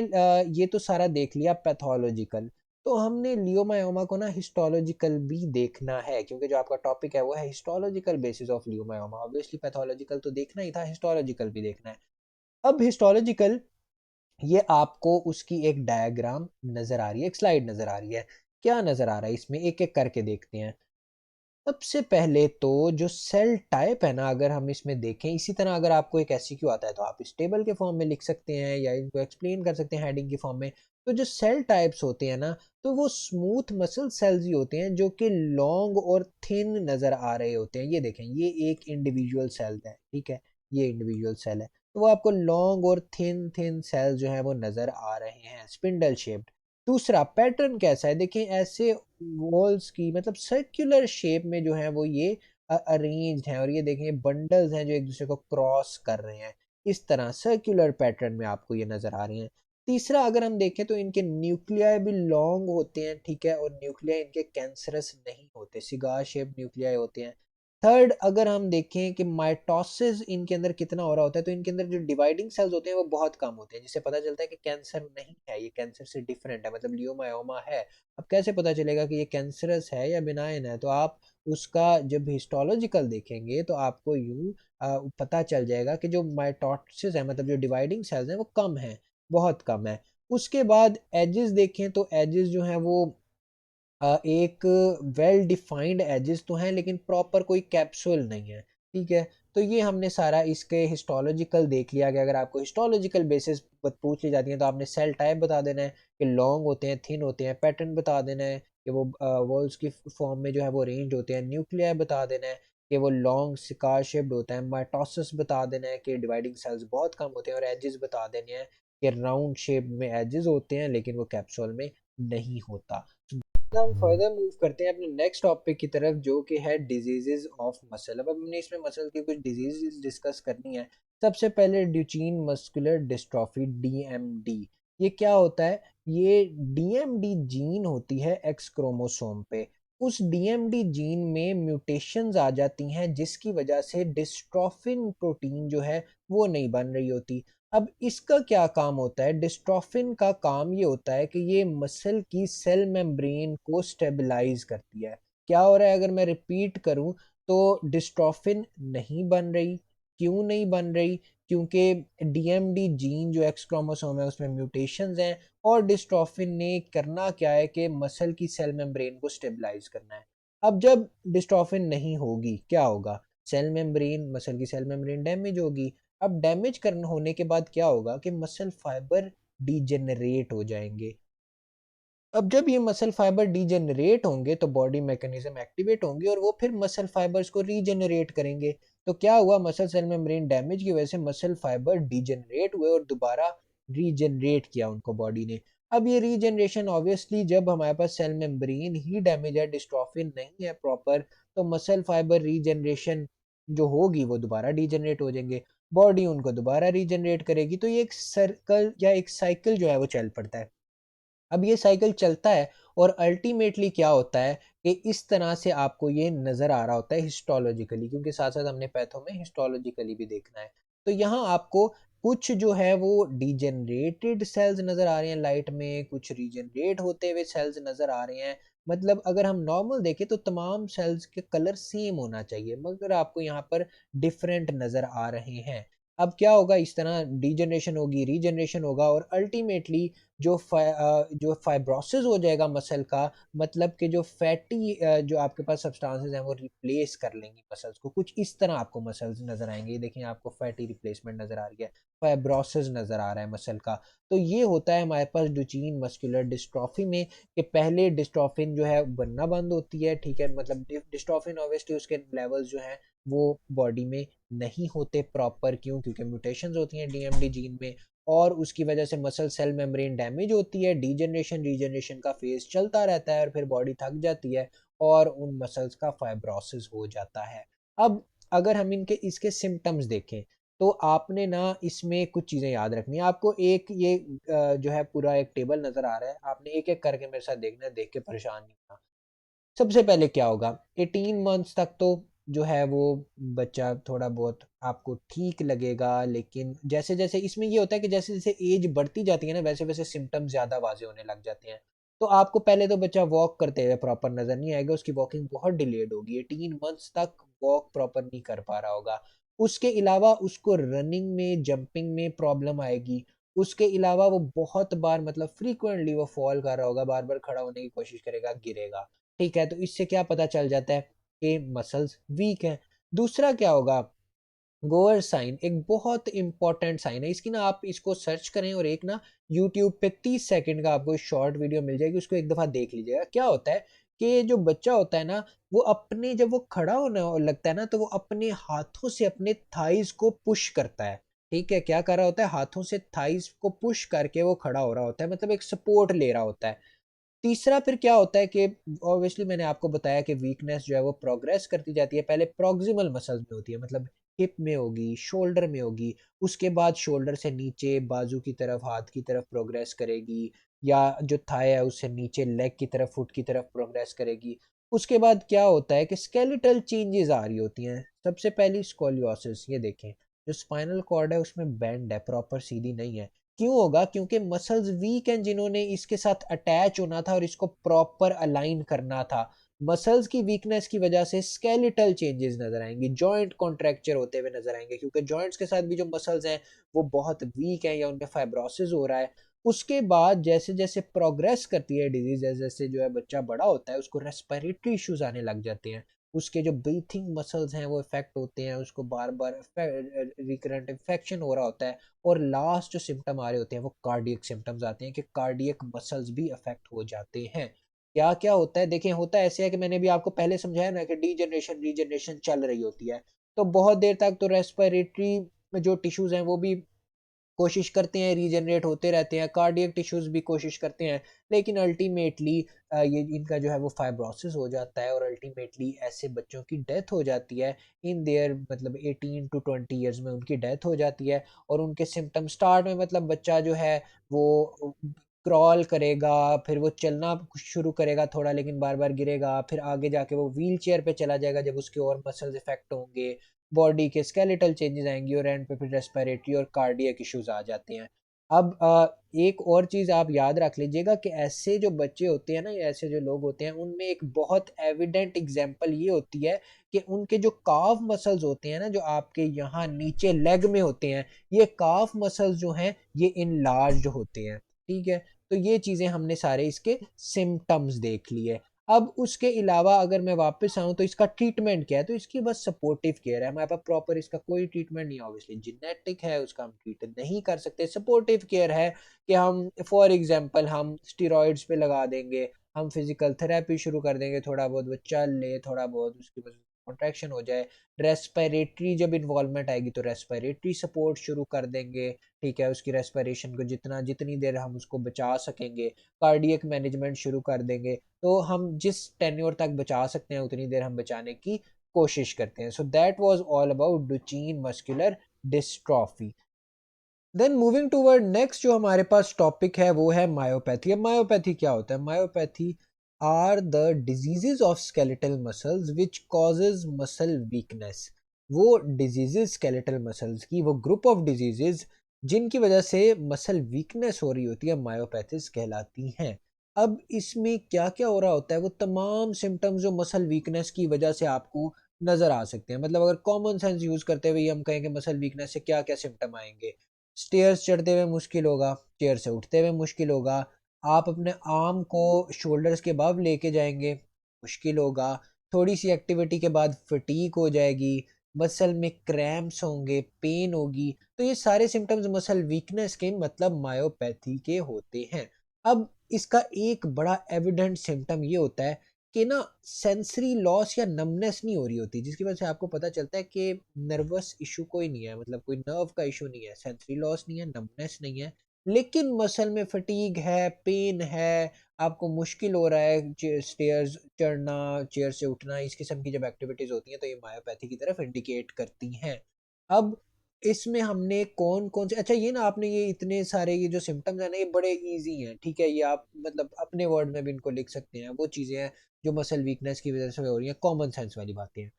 S2: ये तो सारा देख लिया पैथोलॉजिकल, तो हमने लियोमायोमा को ना हिस्टोलॉजिकल भी देखना है, क्योंकि जो आपका टॉपिक है वो है histological basis of leiomyoma. Obviously pathological तो देखना ही था, हिस्टोलॉजिकल भी देखना है। अब हिस्टोलॉजिकल, ये आपको उसकी एक डायग्राम नज़र आ रही है, एक स्लाइड नज़र आ रही है। क्या नज़र आ रहा है इसमें, एक-एक करके देखते हैं। सबसे पहले तो जो सेल टाइप है ना, अगर हम इसमें देखें, इसी तरह अगर आपको एक एससीक्यू आता है तो आप इस टेबल के फॉर्म में लिख सकते हैं या इनको एक्सप्लेन कर सकते हैं हेडिंग के फॉर्म में। तो जो सेल टाइप्स होते हैं ना, तो वो स्मूथ मसल सेल्स ही होते हैं जो कि लॉन्ग और थिन नज़र आ रहे होते हैं। ये देखें, ये एक इंडिविजुअल सेल है, ठीक है, ये इंडिविजुअल सेल है। तो वो आपको लॉन्ग और थिन थिन सेल्स जो है वो नज़र आ रहे हैं, स्पिंडल शेप्ड। दूसरा पैटर्न कैसा है, देखिए ऐसे वॉल्स की मतलब सर्कुलर शेप में जो है वो ये अरेंज्ड हैं, और ये देखें बंडल्स हैं जो एक दूसरे को क्रॉस कर रहे हैं। इस तरह सर्कुलर पैटर्न में आपको ये नजर आ रहे हैं। तीसरा अगर हम देखें तो इनके न्यूक्लियाई भी लॉन्ग होते हैं, ठीक है, और न्यूक्लियाई इनके कैंसरस नहीं होते, सिगार शेप न्यूक्लियाई होते हैं। थर्ड अगर हम देखें कि माइटोसिस इनके अंदर कितना हो रहा होता है, तो इनके अंदर जो डिवाइडिंग सेल्स होते हैं वो बहुत कम होते हैं, जिससे पता चलता है कि कैंसर नहीं है, ये कैंसर से डिफरेंट है, मतलब लियोमायोमा है। अब कैसे पता चलेगा कि ये कैंसरस है या बिनाइन है, तो आप उसका जब हिस्टोलॉजिकल देखेंगे तो आपको यूं पता चल जाएगा कि जो माइटोसिस है, मतलब जो डिवाइडिंग सेल्स हैं वो कम है, बहुत कम है। उसके बाद एजेस देखें तो एजेस जो हैं वो एक वेल डिफाइंड एजेस तो हैं लेकिन प्रॉपर कोई कैप्सूल नहीं है, ठीक है। तो ये हमने सारा इसके हिस्टोलॉजिकल देख लिया कि अगर आपको हिस्टोलॉजिकल बेसिस पूछ ली जाती है तो आपने सेल टाइप बता देना है कि लॉन्ग होते हैं, थिन होते हैं, पैटर्न बता देना है कि वो वॉल्स की फॉर्म में जो है वो अरेंज्ड होते हैं, न्यूक्लियर बता देना है कि वो लॉन्ग सिकार शेप्ड होता है, माइटोसिस बता देना है कि डिवाइडिंग सेल्स बहुत कम होते हैं, और एजेस बता देने हैं कि राउंड शेप में एजेस होते हैं लेकिन वो कैप्सूल में नहीं होता। हम फर्दर मूव करते हैं अपने नेक्स्ट टॉपिक की तरफ जो कि है डिजीजेस ऑफ मसल। अब हमने इसमें मसल की कुछ डिजीजेस डिस्कस करनी है। सबसे पहले ड्यूचेन मस्कुलर डिस्ट्रॉफी, डीएमडी। ये क्या होता है, ये डीएमडी जीन होती है एक्स क्रोमोसोम पे। उस डीएमडी जीन में म्यूटेशंस आ जाती हैं जिसकी वजह से डिस्ट्रोफिन प्रोटीन जो है वो नहीं बन रही होती। अब इसका क्या काम होता है, डिस्ट्रोफिन का काम ये होता है कि ये मसल की सेल मेम्ब्रेन को स्टेबलाइज करती है। क्या हो रहा है, अगर मैं रिपीट करूं, तो डिस्ट्रोफिन नहीं बन रही। क्यों नहीं बन रही, क्योंकि डीएमडी जीन जो एक्स क्रोमोसोम है उसमें म्यूटेशंस हैं, और डिस्ट्रोफिन ने करना क्या है कि मसल की सेल मेम्ब्रेन को स्टेबलाइज करना है। अब जब डिस्ट्रोफिन नहीं होगी क्या होगा, सेल मेम्ब्रेन, मसल की सेल मेम्ब्रेन डैमेज होगी। अब डैमेज करने होने के बाद क्या होगा कि मसल फाइबर डीजेनरेट हो जाएंगे। अब जब ये मसल फाइबर डीजेनरेट होंगे तो बॉडी मैकेनिज्म एक्टिवेट होंगे और वो फिर मसल फाइबर्स को रीजेनरेट करेंगे। तो क्या हुआ, मसल सेल मेम्ब्रेन डैमेज की वजह से मसल फाइबर डीजेनरेट हुए और दोबारा रीजेनरेट किया उनको बॉडी ने। अब ये रीजेनरेशन ऑब्वियसली, जब हमारे पास सेल मेम्ब्रेन ही डैमेज है, डिस्ट्रोफिन नहीं है प्रॉपर, तो मसल फाइबर रीजेनरेशन जो होगी वो दोबारा डीजेनरेट हो जाएंगे, बॉडी उनको दोबारा रीजेनरेट करेगी। तो ये एक सर्कल या एक साइकिल जो है वो चल पड़ता है। अब ये साइकिल चलता है और अल्टीमेटली क्या होता है कि इस तरह से आपको ये नज़र आ रहा होता है हिस्टोलॉजिकली, क्योंकि साथ साथ हमने पैथो में हिस्टोलॉजिकली भी देखना है। तो यहाँ आपको कुछ जो है वो डिजेनरेटेड सेल्स नज़र आ रहे हैं लाइट में, कुछ रीजनरेट होते हुए सेल्स नज़र आ रहे हैं। मतलब अगर हम नॉर्मल देखें तो तमाम सेल्स के कलर सेम होना चाहिए, मगर आपको यहाँ पर डिफरेंट नज़र आ रहे हैं। अब क्या होगा, इस तरह डीजनरेशन होगी, रीजनरेशन होगा और अल्टीमेटली जो फाइब्रोसिस हो जाएगा मसल का, मतलब कि जो फैटी जो आपके पास सब्सटेंसेस हैं वो रिप्लेस कर लेंगी मसल्स को। कुछ इस तरह आपको मसल्स नज़र आएंगे। ये देखें, आपको फैटी रिप्लेसमेंट नज़र आ रही है, फाइब्रोसिस नज़र आ रहा है मसल का। तो ये होता है हमारे पास डुचेन मस्कुलर डिस्ट्रॉफी में, कि पहले डिस्ट्रॉफिन जो है बनना बंद होती है, ठीक है, मतलब डिस्ट्रॉफिन ऑब्वियसली उसके लेवल्स जो हैं वो बॉडी में नहीं होते प्रॉपर। क्यों? क्योंकि म्यूटेशंस होती हैं डीएमडी जीन में, और उसकी वजह से मसल सेल मेम्ब्रेन डैमेज होती है, डीजनरेशन रीजनरेशन का फेज चलता रहता है और फिर बॉडी थक जाती है और उन मसल्स का फाइब्रोसिस हो जाता है। अब अगर हम इनके इसके सिम्टम्स देखें, तो आपने ना इसमें कुछ चीज़ें याद रखनी है। आपको एक ये जो है पूरा एक टेबल नज़र आ रहा है, आपने एक-एक करके मेरे साथ देखना है, देख के परेशान नहीं होना। सबसे पहले क्या होगा, 18 मंथ्स तक तो जो है वो बच्चा थोड़ा बहुत आपको ठीक लगेगा, लेकिन जैसे-जैसे इसमें ये होता है कि जैसे-जैसे एज बढ़ती जाती है ना, वैसे-वैसे सिम्पटम्स ज़्यादा वाज़े होने लग जाते हैं। तो आपको पहले तो बच्चा वॉक करते हुए प्रॉपर नज़र नहीं आएगा, उसकी वॉकिंग बहुत डिलेड होगी, 18 मंथ्स तक वॉक प्रॉपर नहीं कर पा रहा होगा। उसके अलावा उसको रनिंग में, जंपिंग में प्रॉब्लम आएगी। उसके अलावा वो बहुत बार, मतलब फ्रीक्वेंटली वो फॉल कर रहा होगा, बार-बार खड़ा होने की कोशिश करेगा, गिरेगा। ठीक है, तो इससे क्या पता चल जाता है कि मसल्स वीक हैं। दूसरा क्या होगा, गोअर साइन एक बहुत इंपॉर्टेंट साइन है। इसकी ना आप इसको सर्च करें और एक ना यूट्यूब पे 30 सेकंड का आपको शॉर्ट वीडियो मिल जाएगी, उसको एक दफ़ा देख लीजिएगा। क्या होता है कि जो बच्चा होता है ना, वो अपने जब वो खड़ा होने लगता है ना, तो वो अपने हाथों से अपने थाइज़ को पुश करता है। ठीक है? क्या कर रहा होता है? हाथों से थाइज़ को पुश करके वो खड़ा हो रहा होता है, मतलब एक सपोर्ट ले रहा होता है। तीसरा फिर क्या होता है कि ऑब्वियसली मैंने आपको बताया कि वीकनेस जो है वो प्रोग्रेस करती जाती है। पहले प्रॉक्सिमल मसल्स में होती है, मतलब हिप में होगी, शोल्डर में होगी, उसके बाद शोल्डर से नीचे बाजू की तरफ, हाथ की तरफ प्रोग्रेस करेगी, या जो थाई है उससे नीचे लेग की तरफ, फुट की तरफ प्रोग्रेस करेगी। उसके बाद क्या होता है कि स्केलेटल चेंजेस आ रही होती हैं। सबसे पहली स्कोलियोसिस, ये देखें, जो स्पाइनल कॉर्ड है उसमें बेंड है, प्रॉपर सीधी नहीं है। क्यों होगा? क्योंकि मसल्स वीक हैं जिन्होंने इसके साथ अटैच होना था और इसको प्रॉपर अलाइन करना था। मसल्स की वीकनेस की वजह से स्केलेटल चेंजेस नज़र आएँगे, जॉइंट कॉन्ट्रैक्चर होते हुए नज़र आएँगे, क्योंकि जॉइंट्स के साथ भी जो मसल्स हैं वो बहुत वीक हैं या उनमें फाइब्रोसिस हो रहा है। उसके बाद जैसे-जैसे प्रोग्रेस करती है डिज़ीज़, जैसे-जैसे जो है बच्चा बड़ा होता है, उसको रेस्पिरेटरी इश्यूज़ आने लग जाते हैं। उसके जो ब्रीथिंग मसल्स हैं वो इफ़ेक्ट होते हैं, उसको बार-बार रिकरेंट इन्फेक्शन हो रहा होता है। और लास्ट जो सिम्पटम आ रहे होते हैं वो कार्डियक सिम्पटम्स आते हैं, कि कार्डियक मसल्स भी अफेक्ट हो जाते हैं। क्या क्या होता है, देखें, होता ऐसे है कि मैंने भी आपको पहले समझाया ना कि डीजनरेशन रीजनरेशन चल रही होती है, तो बहुत देर तक तो रेस्पिरेटरी जो टिश्यूज हैं वो भी कोशिश करते हैं, रीजनरेट होते रहते हैं, कार्डियक टिश्यूज भी कोशिश करते हैं, लेकिन अल्टीमेटली ये इनका जो है वो फाइब्रोसिस हो जाता है और अल्टीमेटली ऐसे बच्चों की डेथ हो जाती है। इन देयर मतलब 18 टू 20 ईयर्स में उनकी डेथ हो जाती है। और उनके सिम्टम स्टार्ट में, मतलब बच्चा जो है वो क्रॉल करेगा, फिर वो चलना शुरू करेगा थोड़ा, लेकिन बार बार गिरेगा, फिर आगे जाके वो व्हील चेयर पे चला जाएगा जब उसके और मसल्स इफेक्ट होंगे, बॉडी के स्केलेटल चेंजेस आएंगी और एंड पे फिर रेस्पिरेटरी और कार्डियक इश्यूज आ जाते हैं। अब एक और चीज़ आप याद रख लीजिएगा कि ऐसे जो बच्चे होते हैं ना, या ऐसे जो लोग होते हैं, उनमें एक बहुत एविडेंट एग्जांपल ये होती है कि उनके जो काफ मसल्स होते हैं ना, जो आपके यहाँ नीचे लेग में होते हैं, ये काफ मसल्स जो हैं ये इनलार्ज्ड होते हैं। ठीक है? तो ये चीज़ें हमने सारे इसके सिम्पटम्स देख लिए। अब उसके अलावा अगर मैं वापस आऊँ तो इसका ट्रीटमेंट क्या है? तो इसकी बस सपोर्टिव केयर है। हमारे पास प्रॉपर इसका कोई ट्रीटमेंट नहीं है, ऑब्वियसली जेनेटिक है, उसका हम ट्रीट नहीं कर सकते। सपोर्टिव केयर है कि हम फॉर एग्ज़ाम्पल हम स्टेरॉइड्स पे लगा देंगे, हम फिज़िकल थेरेपी शुरू कर देंगे, थोड़ा बहुत वो चल ले, थोड़ा बहुत उसकी वजह से कॉन्ट्रैक्शन हो जाए। रेस्पिरेटरी जब इन्वॉल्वमेंट आएगी तो रेस्पिरेटरी सपोर्ट शुरू कर देंगे, ठीक है? उसकी रेस्पिरेशन को जितनी देर हम उसको बचा सकेंगे, कार्डियक मैनेजमेंट शुरू कर देंगे। तो हम जिस टेन्योर तक बचा सकते हैं उतनी देर हम बचाने की कोशिश करते हैं। So that was all about Duchenne muscular dystrophy. Then moving toward next जो हमारे पास टॉपिक है वो है मायोपैथी। अब मायोपैथी क्या होता है? Myopathy are the diseases of skeletal muscles which causes muscle weakness. वो डिजीजेस स्केलेटल मसल्स की, वो ग्रुप ऑफ डिजीजेस जिनकी वजह से मसल वीकनेस हो रही होती है, मायोपैथीज कहलाती हैं। अब इसमें क्या-क्या हो रहा होता है, वो तमाम सिम्पटम्स जो मसल वीकनेस की वजह से आपको नज़र आ सकते हैं। मतलब अगर कॉमन सेंस यूज़ करते हुए हम कहें कि मसल वीकनेस से क्या-क्या सिम्पटम आएँगे? स्टेयर्स चढ़ते हुए मुश्किल होगा, चेयर से उठते हुए मुश्किल होगा, आप अपने आर्म को शोल्डर्स के अबव लेके जाएँगे, मुश्किल होगा, थोड़ी-सी एक्टिविटी के बाद फटीग हो जाएगी, मसल में क्रैम्प्स होंगे, पेन होगी, तो ये सारे सिम्पटम्स मसल वीकनेस के मतलब मायोपैथी के होते हैं। अब इसका एक बड़ा एविडेंट सिम्पटम ये होता है कि ना सेंसरी लॉस या नमनेस नहीं हो रही होती, जिसकी वजह से आपको पता चलता है कि नर्वस इशू कोई नहीं है, मतलब कोई नर्व का इशू नहीं है, सेंसरी लॉस नहीं है, नमनेस नहीं है, लेकिन मसल में फटीग है, पेन है, आपको मुश्किल हो रहा है स्टेयर्स चढ़ना, चेयर से उठना, इस किस्म की जब एक्टिविटीज होती हैं तो ये मायोपैथी की तरफ इंडिकेट करती हैं। अब इसमें हमने कौन-कौन से, अच्छा ये ना आपने ये इतने सारे ये जो सिम्पटम्स हैं ना, ये बड़े ईज़ी हैं, ठीक है? ये आप मतलब अपने वर्ड में भी इनको लिख सकते हैं। वो चीज़ें हैं जो मसल वीकनेस की वज़ह से हो रही हैं, कॉमन सेंस वाली बातें हैं।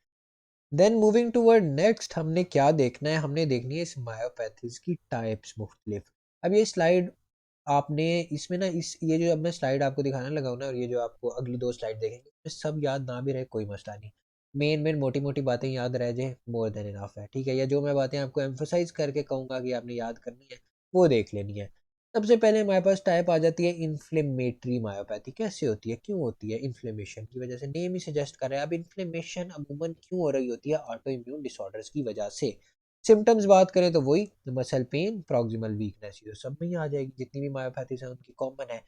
S2: देन मूविंग टुवर्ड नेक्स्ट हमने क्या देखना है, हमने देखनी है इस मायोपैथीज़ की टाइप्स मुख्तलिफ। अब ये स्लाइड आपने इसमें ना इस ये जो अब मैं स्लाइड आपको दिखाने लगा हूँ ना, और ये जो आपको अगली 2 स्लाइड देखेंगे, इसमें सब याद ना भी रहे कोई मसला नहीं। मेन मोटी-मोटी बातें याद रह जाएँ, मोर देन इनफ है, ठीक है? या जो मैं बातें आपको एम्फसाइज़ करके कहूँगा कि आपने याद करनी है, वो देख लेनी है। सबसे पहले हमारे पास टाइप आ जाती है इन्फ्लेमेटरी मायोपैथी। कैसे होती है? क्यों होती है? इन्फ्लेमेशन की वजह से, नेम ही सजेस्ट कर रहा है। अब इन्फ्लेमेशन अमूमन क्यों हो रही होती है? ऑटो इम्यून डिसऑर्डर्स की वजह से। सिम्पटम्स बात करें तो वही मसल पेन, प्रॉक्सिमल वीकनेस, ये तो सब में ही आ जाएगी, जितनी भी मायोपैथीज़ हैं उनकी कॉमन है।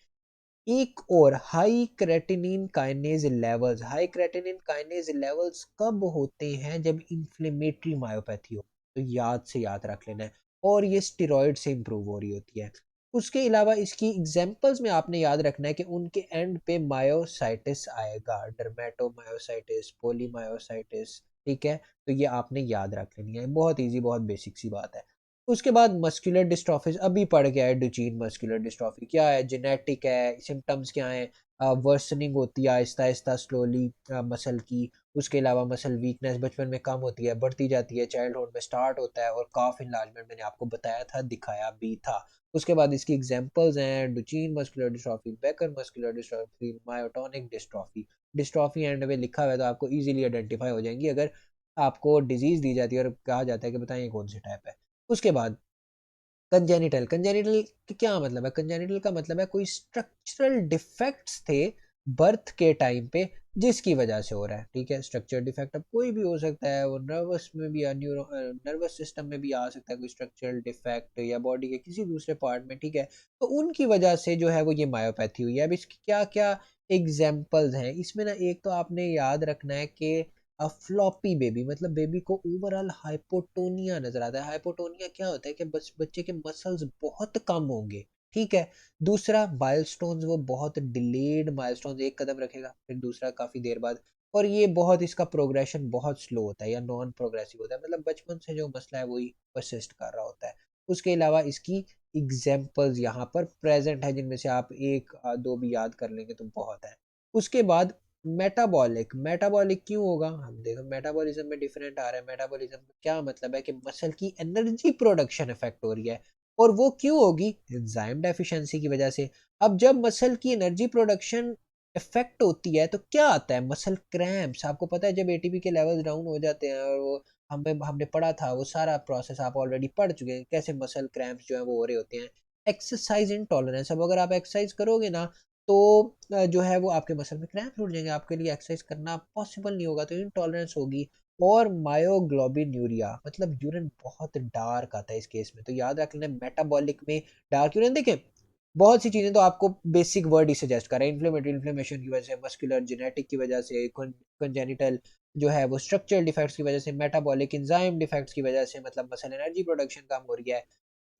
S2: एक और high creatinine kinase levels, high creatinine kinase levels कब होते हैं? जब इन्फ्लेमेटरी मायोपैथी हो, तो याद से याद रख लेना है, और ये स्टेरॉइड से इंप्रूव हो रही होती है। उसके अलावा इसकी एग्जांपल्स में आपने याद रखना है कि उनके एंड पे मायोसाइटिस आएगा, डर्मेटोमायोसाइटिस, पोलीमायोसाइटिस, ठीक है? तो ये आपने याद रख लेनी है, बहुत इजी, बहुत बेसिक सी बात है। उसके बाद मस्कुलर डिस्ट्रॉफीज़ अभी पढ़ के आए, डुचेन मस्कुलर डिस्ट्रॉफी क्या है, जेनेटिक है, सिम्पटम्स क्या हैं, वर्सनिंग होती है आहिस्ता-आहिस्ता स्लोली मसल की, उसके अलावा मसल वीकनेस बचपन में कम होती है, बढ़ती जाती है, चाइल्डहुड में स्टार्ट होता है, और काफ एनलार्जमेंट मैंने आपको बताया था, दिखाया भी था। उसके बाद इसकी एग्जांपल्स हैं Duchenne muscular dystrophy, Becker muscular dystrophy, myotonic dystrophy. Dystrophy and में लिखा हुआ है तो आपको ईज़िली आइडेंटिफाई हो जाएँगी, अगर आपको डिज़ीज़ दी जाती है और कहा जाता है कि बताएँ ये कौन-सी टाइप है। उसके बाद कंजेनिटल, कंजेनिटल का क्या मतलब है? कंजेनिटल का मतलब है कोई स्ट्रक्चरल डिफेक्ट्स थे बर्थ के टाइम पे, जिसकी वजह से हो रहा है, ठीक है? स्ट्रक्चरल डिफेक्ट अब कोई भी हो सकता है, वो नर्वस में भी नर्वस सिस्टम में भी आ सकता है कोई स्ट्रक्चरल डिफेक्ट, या बॉडी के किसी दूसरे पार्ट में, ठीक है? तो उनकी वजह से जो है वो ये मायोपैथी हुई है। अब इसकी क्या-क्या एग्ज़ाम्पल्स हैं? इसमें ना एक तो आपने याद रखना है कि फ्लॉपी बेबी, मतलब बेबी को ओवरऑल हाइपोटोनिया नजर आता है। हाइपोटोनिया क्या होता है कि बस बच्चे के मसल्स बहुत कम होंगे, ठीक है? दूसरा माइलस्टोन्स, वो बहुत डिलेड माइलस्टोन्स, एक कदम रखेगा फिर दूसरा काफी देर बाद, और ये बहुत इसका प्रोग्रेशन बहुत स्लो होता है या नॉन प्रोग्रेसिव होता है, मतलब बचपन से जो मसला है वही परसिस्ट कर रहा होता है। उसके अलावा इसकी एग्जाम्पल्स यहाँ पर प्रेजेंट है, जिनमें से आप एक दो भी याद कर लेंगे तो बहुत है। उसके बाद मेटाबॉलिक, मेटाबॉलिक क्यों होगा? हम देखो मेटाबॉलिज्म में डिफरेंट आ रहा है। मेटाबॉलिज्म का क्या मतलब है कि मसल की एनर्जी प्रोडक्शन इफेक्ट हो रही है, और वो क्यों होगी? एंजाइम डेफिशिएंसी की वजह से। अब जब मसल की एनर्जी प्रोडक्शन इफेक्ट होती है तो क्या आता है? Muscle cramps. आपको पता है जब एटीपी के लेवल्स डाउन हो जाते हैं, और वो हमें हमने पढ़ा था, वो सारा प्रोसेस आप ऑलरेडी पढ़ चुके हैं, कैसे मसल क्रैम्प्स जो है वो हो रहे होते हैं। एक्सरसाइज इंटॉलरेंस, अब अगर आप एक्सरसाइज करोगे ना, तो जो है वो आपके मसल में क्रैम्प छूट जाएँगे, आपके लिए एक्सरसाइज करना पॉसिबल नहीं होगा, तो इनटॉलरेंस होगी। और मायोग्लोबिन्यूरिया, मतलब यूरिन बहुत डार्क आता है इस केस में, तो याद रख लेना मेटाबॉलिक में डार्क यूरिन। देखें, बहुत सी चीज़ें तो आपको बेसिक वर्ड ही सजेस्ट कर रहे हैं, इन्फ्लेमेटरी, इन्फ्लेमेशन की वजह से, मस्कुलर जेनेटिक की वजह से, कंजेनिटल जो है वो स्ट्रक्चरल डिफेक्ट्स की वजह से, मेटाबॉलिक एंजाइम डिफेक्ट्स की वजह से, मतलब मसल एनर्जी प्रोडक्शन कम हो रही है।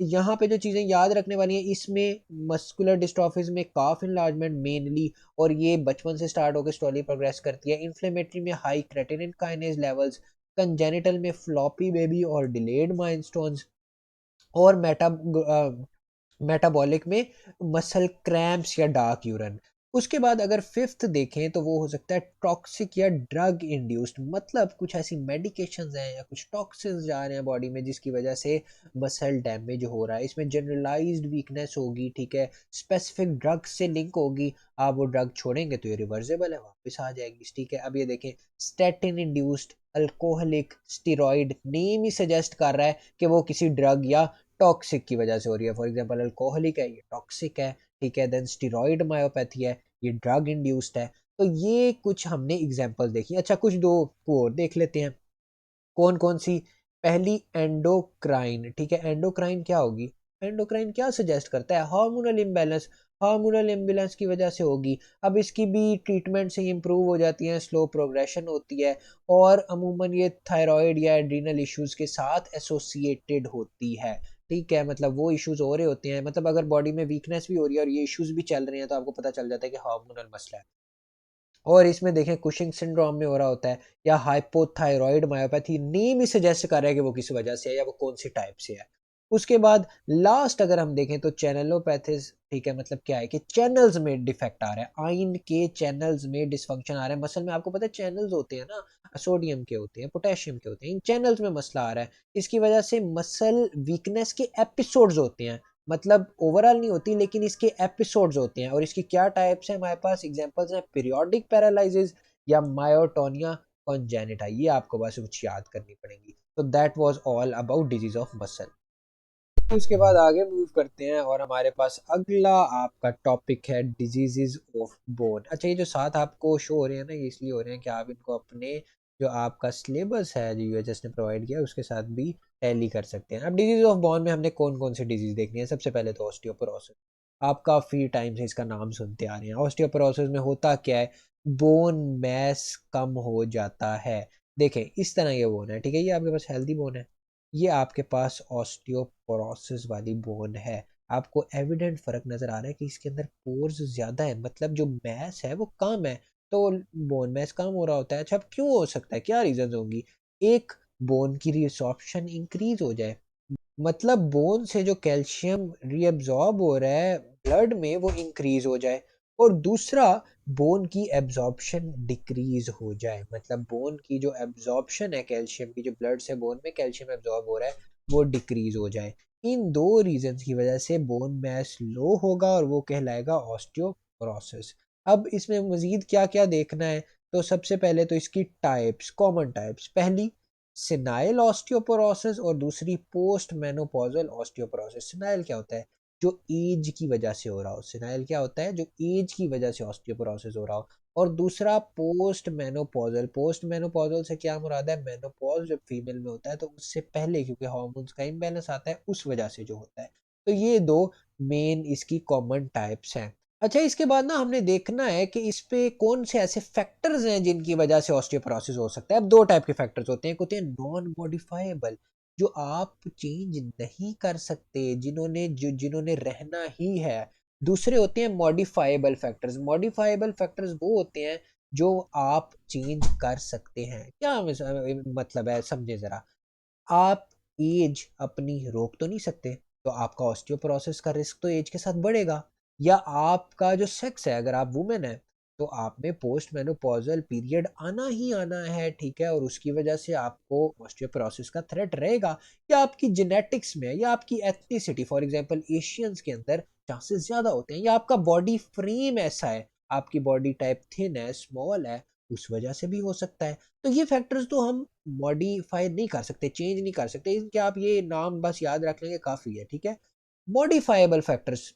S2: यहाँ पे जो चीज़ें याद रखने वाली हैं, इसमें मस्कुलर डिस्ट्रॉफीज़ में काफ एनलार्जमेंट मेनली, और ये बचपन से स्टार्ट होकर स्लोली प्रोग्रेस करती है। इन्फ्लेमेटरी में high creatinine kinase levels, congenital में फ्लॉपी बेबी और डिलेड माइलस्टोन्स, और मेटाबॉलिक में मसल क्रैम्प्स या डार्क यूरिन। उसके बाद अगर फिफ्थ देखें तो वो हो सकता है टॉक्सिक या ड्रग इंड्यूस्ड, मतलब कुछ ऐसी मेडिकेशंस हैं या कुछ टॉक्सिन्स जा रहे हैं बॉडी में जिसकी वजह से मसल डैमेज हो रहा है। इसमें जनरलाइज्ड वीकनेस होगी, ठीक है, स्पेसिफिक ड्रग से लिंक होगी। आप वो ड्रग छोड़ेंगे तो ये रिवर्सेबल है, वापस आ जाएगी, ठीक है। अब ये देखें, statin induced alcoholic steroid, name ही सजेस्ट कर रहा है कि वो किसी ड्रग या टॉक्सिक की वजह से हो रही है। फॉर एग्जांपल अल्कोहलिक है, ये टॉक्सिक है, ठीक है। देन स्टीरॉइड मायोपैथी है, ये ड्रग इंड्यूस्ड है। तो ये कुछ हमने एग्जांपल देखी। अच्छा, कुछ दो को और देख लेते हैं। कौन कौन सी? पहली एंडोक्राइन, ठीक है। एंडोक्राइन क्या होगी? एंडोक्राइन क्या सजेस्ट करता है? Hormonal imbalance. हार्मोनल इम्बैलेंस की वजह से होगी। अब इसकी भी ट्रीटमेंट से इंप्रूव हो जाती है, स्लो प्रोग्रेशन होती है, और अमूमन ये थायराइड या एड्रीनल इश्यूज के साथ एसोसिएटेड होती है, ठीक है। मतलब वो इश्यूज हो रहे होते हैं, मतलब अगर बॉडी में वीकनेस भी हो रही है और ये इश्यूज भी चल रहे हैं तो आपको पता चल जाता है कि हार्मोनल मसला है। और इसमें देखें कुशिंग सिंड्रोम में हो रहा होता है, या हाइपोथायरॉइड मायोपैथी, नेम ही सजेस्ट कर रहा है कि वो किस वजह से है या वो कौन सी टाइप से है। उसके बाद लास्ट अगर हम देखें तो चैनलोपैथिस, ठीक है। मतलब क्या है कि चैनल्स में डिफेक्ट आ रहा है, आयन के चैनल्स में डिसफंक्शन आ रहा है मसल में। आपको पता है चैनल्स होते हैं ना, सोडियम के होते हैं, पोटेशियम के होते हैं, इन चैनल्स में मसला आ रहा है। इसकी वजह से मसल वीकनेस के एपिसोड्स होते हैं, मतलब ओवरऑल नहीं होती लेकिन इसके एपिसोड्स होते हैं। और इसकी क्या टाइप्स हैं हमारे पास? एग्जांपल्स हैं पीरियोडिक पैरालिसिस या मायोटोनिया कॉन्जेनिटा। ये आपको बस कुछ याद करनी पड़ेगी। तो that was all about disease of muscle. उसके बाद आगे मूव करते हैं और हमारे पास अगला आपका टॉपिक है डिजीजेज ऑफ बोन। अच्छा, ये जो साथ आपको शो हो रहे हैं ना, ये इसलिए हो रहे हैं कि आप इनको अपने जो आपका सिलेबस है जो यूएचएस ने प्रोवाइड किया उसके साथ भी टैली कर सकते हैं। अब डिजीज ऑफ बोन में हमने कौन कौन सी डिजीज देखनी है? सबसे पहले तो ऑस्टियोपोरोसिस। आप काफ़ी टाइम से इसका नाम सुनते आ रहे हैं। ऑस्टियोपोरोसिस में होता क्या है? बोन मैस कम हो जाता है। देखें, इस तरह ये बोन है, ठीक है, ये आपके पास हेल्दी बोन है, ये आपके पास ऑस्टियोपोरोसिस वाली बोन है। आपको एविडेंट फर्क नजर आ रहा है कि इसके अंदर पोर्स ज्यादा है, मतलब जो मैस है वो कम है, तो बोन मैस कम हो रहा होता है। अच्छा, अब क्यों हो सकता है, क्या रीजन होंगी? एक, बोन की रिसॉर्प्शन इंक्रीज हो जाए, मतलब बोन से जो कैल्शियम रीअब्जॉर्ब हो रहा है ब्लड में वो इंक्रीज हो जाए। और दूसरा, बोन की एब्जॉर्प्शन डिक्रीज हो जाए, मतलब बोन की जो एब्जॉर्प्शन है कैल्शियम की, जो ब्लड से बोन में कैल्शियम एब्जॉर्ब हो रहा है वो डिक्रीज हो जाए। इन दो रीजंस की वजह से बोन मैस लो होगा और वो कहलाएगा ऑस्टियोपोरोसिस। अब इसमें मजीद क्या क्या देखना है? तो सबसे पहले तो इसकी टाइप्स, कॉमन टाइप्स। पहली, सिनाइल ऑस्टियोपोरोसिस, और दूसरी पोस्ट मेनोपॉजल ऑस्टियोपोरोसिस। सिनाइल क्या होता है? जो एज की वजह से हो रहा हो। सिनाइल क्या होता है? जो एज की वजह से ऑस्टियोपोरोसिस हो रहा हो। और दूसरा पोस्ट मेनोपॉजल। पोस्ट मेनोपॉजल से क्या मुराद है? मेनोपॉज जब फीमेल में होता है तो उससे पहले, क्योंकि हार्मोन्स का इम्बैलेंस आता है उस वजह से जो होता है। तो ये दो मेन इसकी कॉमन टाइप्स हैं। अच्छा, इसके बाद ना हमने देखना है कि इस पे कौन से ऐसे फैक्टर्स हैं जिनकी वजह से ऑस्टियोपोरोसिस हो सकता है। अब दो टाइप के फैक्टर्स होते हैं, एक होते हैं नॉन मॉडिफाइबल, जो आप चेंज नहीं कर सकते, जिन्होंने रहना ही है। दूसरे होते हैं मॉडिफाइबल फैक्टर्स। मॉडिफाइबल फैक्टर्स वो होते हैं जो आप चेंज कर सकते हैं। क्या मतलब है, समझे जरा। आप एज अपनी रोक तो नहीं सकते, तो आपका ऑस्टियोपोरोसिस का रिस्क तो एज के साथ बढ़ेगा। या आपका जो सेक्स है, अगर आप वुमेन है तो आप में पोस्ट मेनोपॉजल पीरियड आना ही आना है, ठीक है, और उसकी वजह से आपको ऑस्टियोपोरोसिस का थ्रेट रहेगा। या आपकी जेनेटिक्स में, या आपकी एथनिसिटी, फॉर एग्जांपल एशियंस के अंदर चांसेस ज्यादा होते हैं, या आपका बॉडी फ्रेम ऐसा है, आपकी बॉडी टाइप थिन है, स्मॉल है, उस वजह से भी हो सकता है। तो ये फैक्टर्स तो हम मॉडिफाई नहीं कर सकते, चेंज नहीं कर सकते, इनके आप ये नाम बस याद रख लेंगे काफी है, ठीक है। मॉडिफाइबल फैक्टर्स,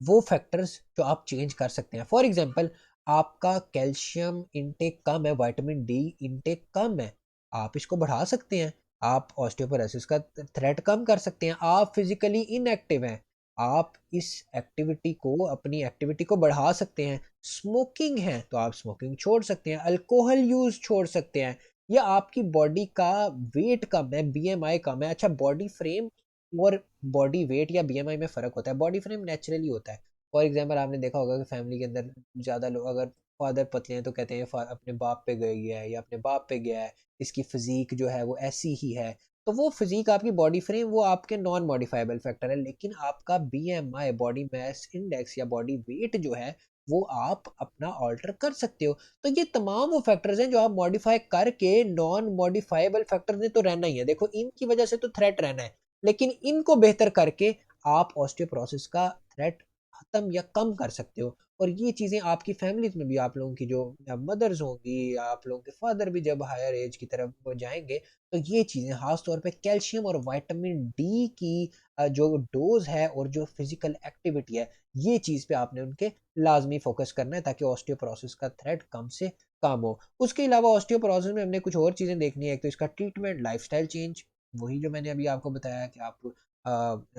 S2: वो फैक्टर्स जो आप चेंज कर सकते हैं। फॉर एग्जांपल, आपका कैल्शियम इनटेक कम है, विटामिन डी इनटेक कम है, आप इसको बढ़ा सकते हैं। आप ऑस्टियोपोरोसिस का थ्रेट कम कर सकते हैं। आप फिजिकली इनएक्टिव हैं, आप इस एक्टिविटी को, अपनी एक्टिविटी को बढ़ा सकते हैं। स्मोकिंग है तो आप स्मोकिंग छोड़ सकते हैं, अल्कोहल यूज छोड़ सकते हैं। या आपकी बॉडी का वेट कम है, बीएमआई कम है। अच्छा, बॉडी फ्रेम और बॉडी वेट या बीएमआई में फ़र्क होता है। बॉडी फ्रेम नेचुरली होता है। फॉर एग्जांपल, आपने देखा होगा कि फैमिली के अंदर ज़्यादा लोग, अगर फादर पतले हैं तो कहते हैं अपने बाप पे गई है या अपने बाप पे गया है, इसकी फिजिक जो है वो ऐसी ही है। तो वो फिजिक, आपकी बॉडी फ्रेम, वो आपके नॉन मॉडिफाइबल फैक्टर है। लेकिन आपका बीएमआई, बॉडी मास इंडेक्स या बॉडी वेट जो है वो आप अपना ऑल्टर कर सकते हो। तो ये तमाम वो फैक्टर्स हैं जो आप मॉडिफाई करके, नॉन मॉडिफाइबल फैक्टर ने तो रहना ही है। देखो इनकी वजह से तो थ्रेट रहना है, लेकिन इनको बेहतर करके आप ऑस्टियोपोरोसिस का थ्रेट खत्म या कम कर सकते हो। और ये चीज़ें आपकी फैमिलीज़ में भी, आप लोगों की जो मदर्स होंगी, आप लोगों के फादर भी जब हायर एज की तरफ वो जाएँगे, तो ये चीज़ें ख़ास तौर पे कैल्शियम और विटामिन डी की जो डोज़ है और जो फिज़िकल एक्टिविटी है, ये चीज़ पे आपने उनके लाज़मी फ़ोकस करना है ताकि ऑस्टियोपोरोसिस का थ्रेट कम से कम हो। उसके अलावा ऑस्टियोपोरोसिस में हमने कुछ और चीज़ें देखनी है। एक तो इसका ट्रीटमेंट, लाइफ़स्टाइल चेंज, वही जो मैंने अभी आपको बताया कि आप अ,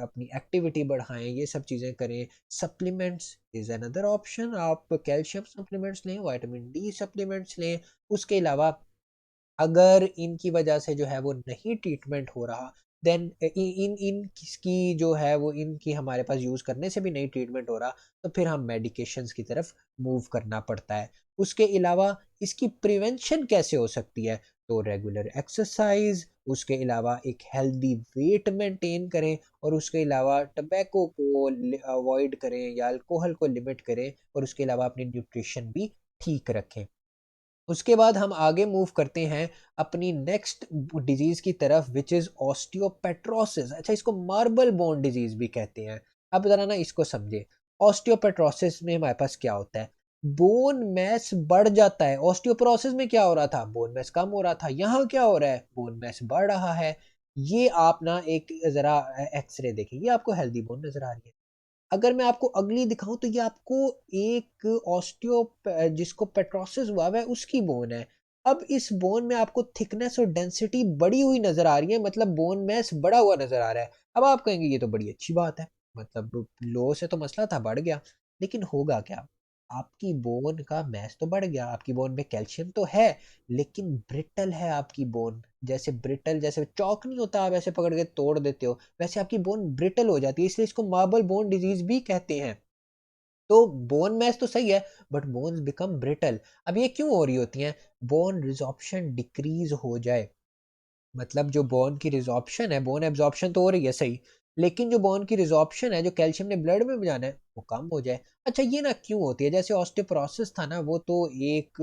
S2: अपनी एक्टिविटी बढ़ाएँ, ये सब चीज़ें करें। सप्लीमेंट्स इज़ अनदर ऑप्शन, आप कैल्शियम सप्लीमेंट्स लें, विटामिन डी सप्लीमेंट्स लें। उसके अलावा अगर इनकी वजह से जो है वो नहीं ट्रीटमेंट हो रहा, देन इन इन किसकी जो है वो इनकी हमारे पास यूज़ करने से भी नहीं ट्रीटमेंट हो रहा, तो फिर हम मेडिकेशंस की तरफ मूव करना पड़ता है। उसके अलावा इसकी प्रिवेंशन कैसे हो सकती है? तो रेगुलर एक्सरसाइज़, उसके अलावा एक हेल्दी वेट मेंटेन करें, और उसके अलावा टबैको को अवॉइड करें या अल्कोहल को लिमिट करें, और उसके अलावा अपनी न्यूट्रिशन भी ठीक रखें। उसके बाद हम आगे मूव करते हैं अपनी नेक्स्ट डिजीज की तरफ, विच इज ऑस्टियोपेट्रोसिस। अच्छा, इसको मार्बल बोन डिजीज भी कहते हैं। अब जरा ना इसको समझे। ऑस्टियोपेट्रोसिस में हमारे पास क्या होता है? बोन मैस बढ़ जाता है। ऑस्टियोपोरोसिस में क्या हो रहा था? बोन मैस कम हो रहा था। यहाँ क्या हो रहा है? बोन मैस बढ़ रहा है। ये आप ना एक जरा एक्सरे देखें, ये आपको हेल्दी बोन नजर आ रही है। अगर मैं आपको अगली दिखाऊँ तो ये आपको एक जिसको पेट्रोसिस हुआ हुआ है उसकी बोन है। अब इस बोन में आपको थिकनेस और डेंसिटी बढ़ी हुई नज़र आ रही है, मतलब बोन मास बढ़ा हुआ नज़र आ रहा है। अब आप कहेंगे ये तो बड़ी अच्छी बात है, मतलब लो से तो मसला था, बढ़ गया। लेकिन होगा क्या? आपकी बोन का मास तो बढ़ गया, आपकी बोन में कैल्शियम तो है, लेकिन ब्रिटल है आपकी बोन। जैसे ब्रिटल, जैसे चॉक नहीं होता, आप ऐसे पकड़ के तोड़ देते हो, वैसे आपकी बोन ब्रिटल हो जाती है, इसलिए इसको मार्बल बोन डिजीज भी कहते हैं। तो बोन मैस तो सही है, बट बोन्स बिकम ब्रिटल। अब ये क्यों हो रही होती हैं? बोन रिजॉर्प्शन डिक्रीज हो जाए, मतलब जो बोन की रिजॉर्प्शन है, बोन एब्जॉर्प्शन तो हो रही है सही, लेकिन जो बोन की रिजॉर्प्शन है, जो कैल्शियम ने ब्लड में जाना है, वो कम हो जाए। अच्छा, ये ना क्यों होती है? जैसे ऑस्टियोपोरोसिस था ना, वो तो एक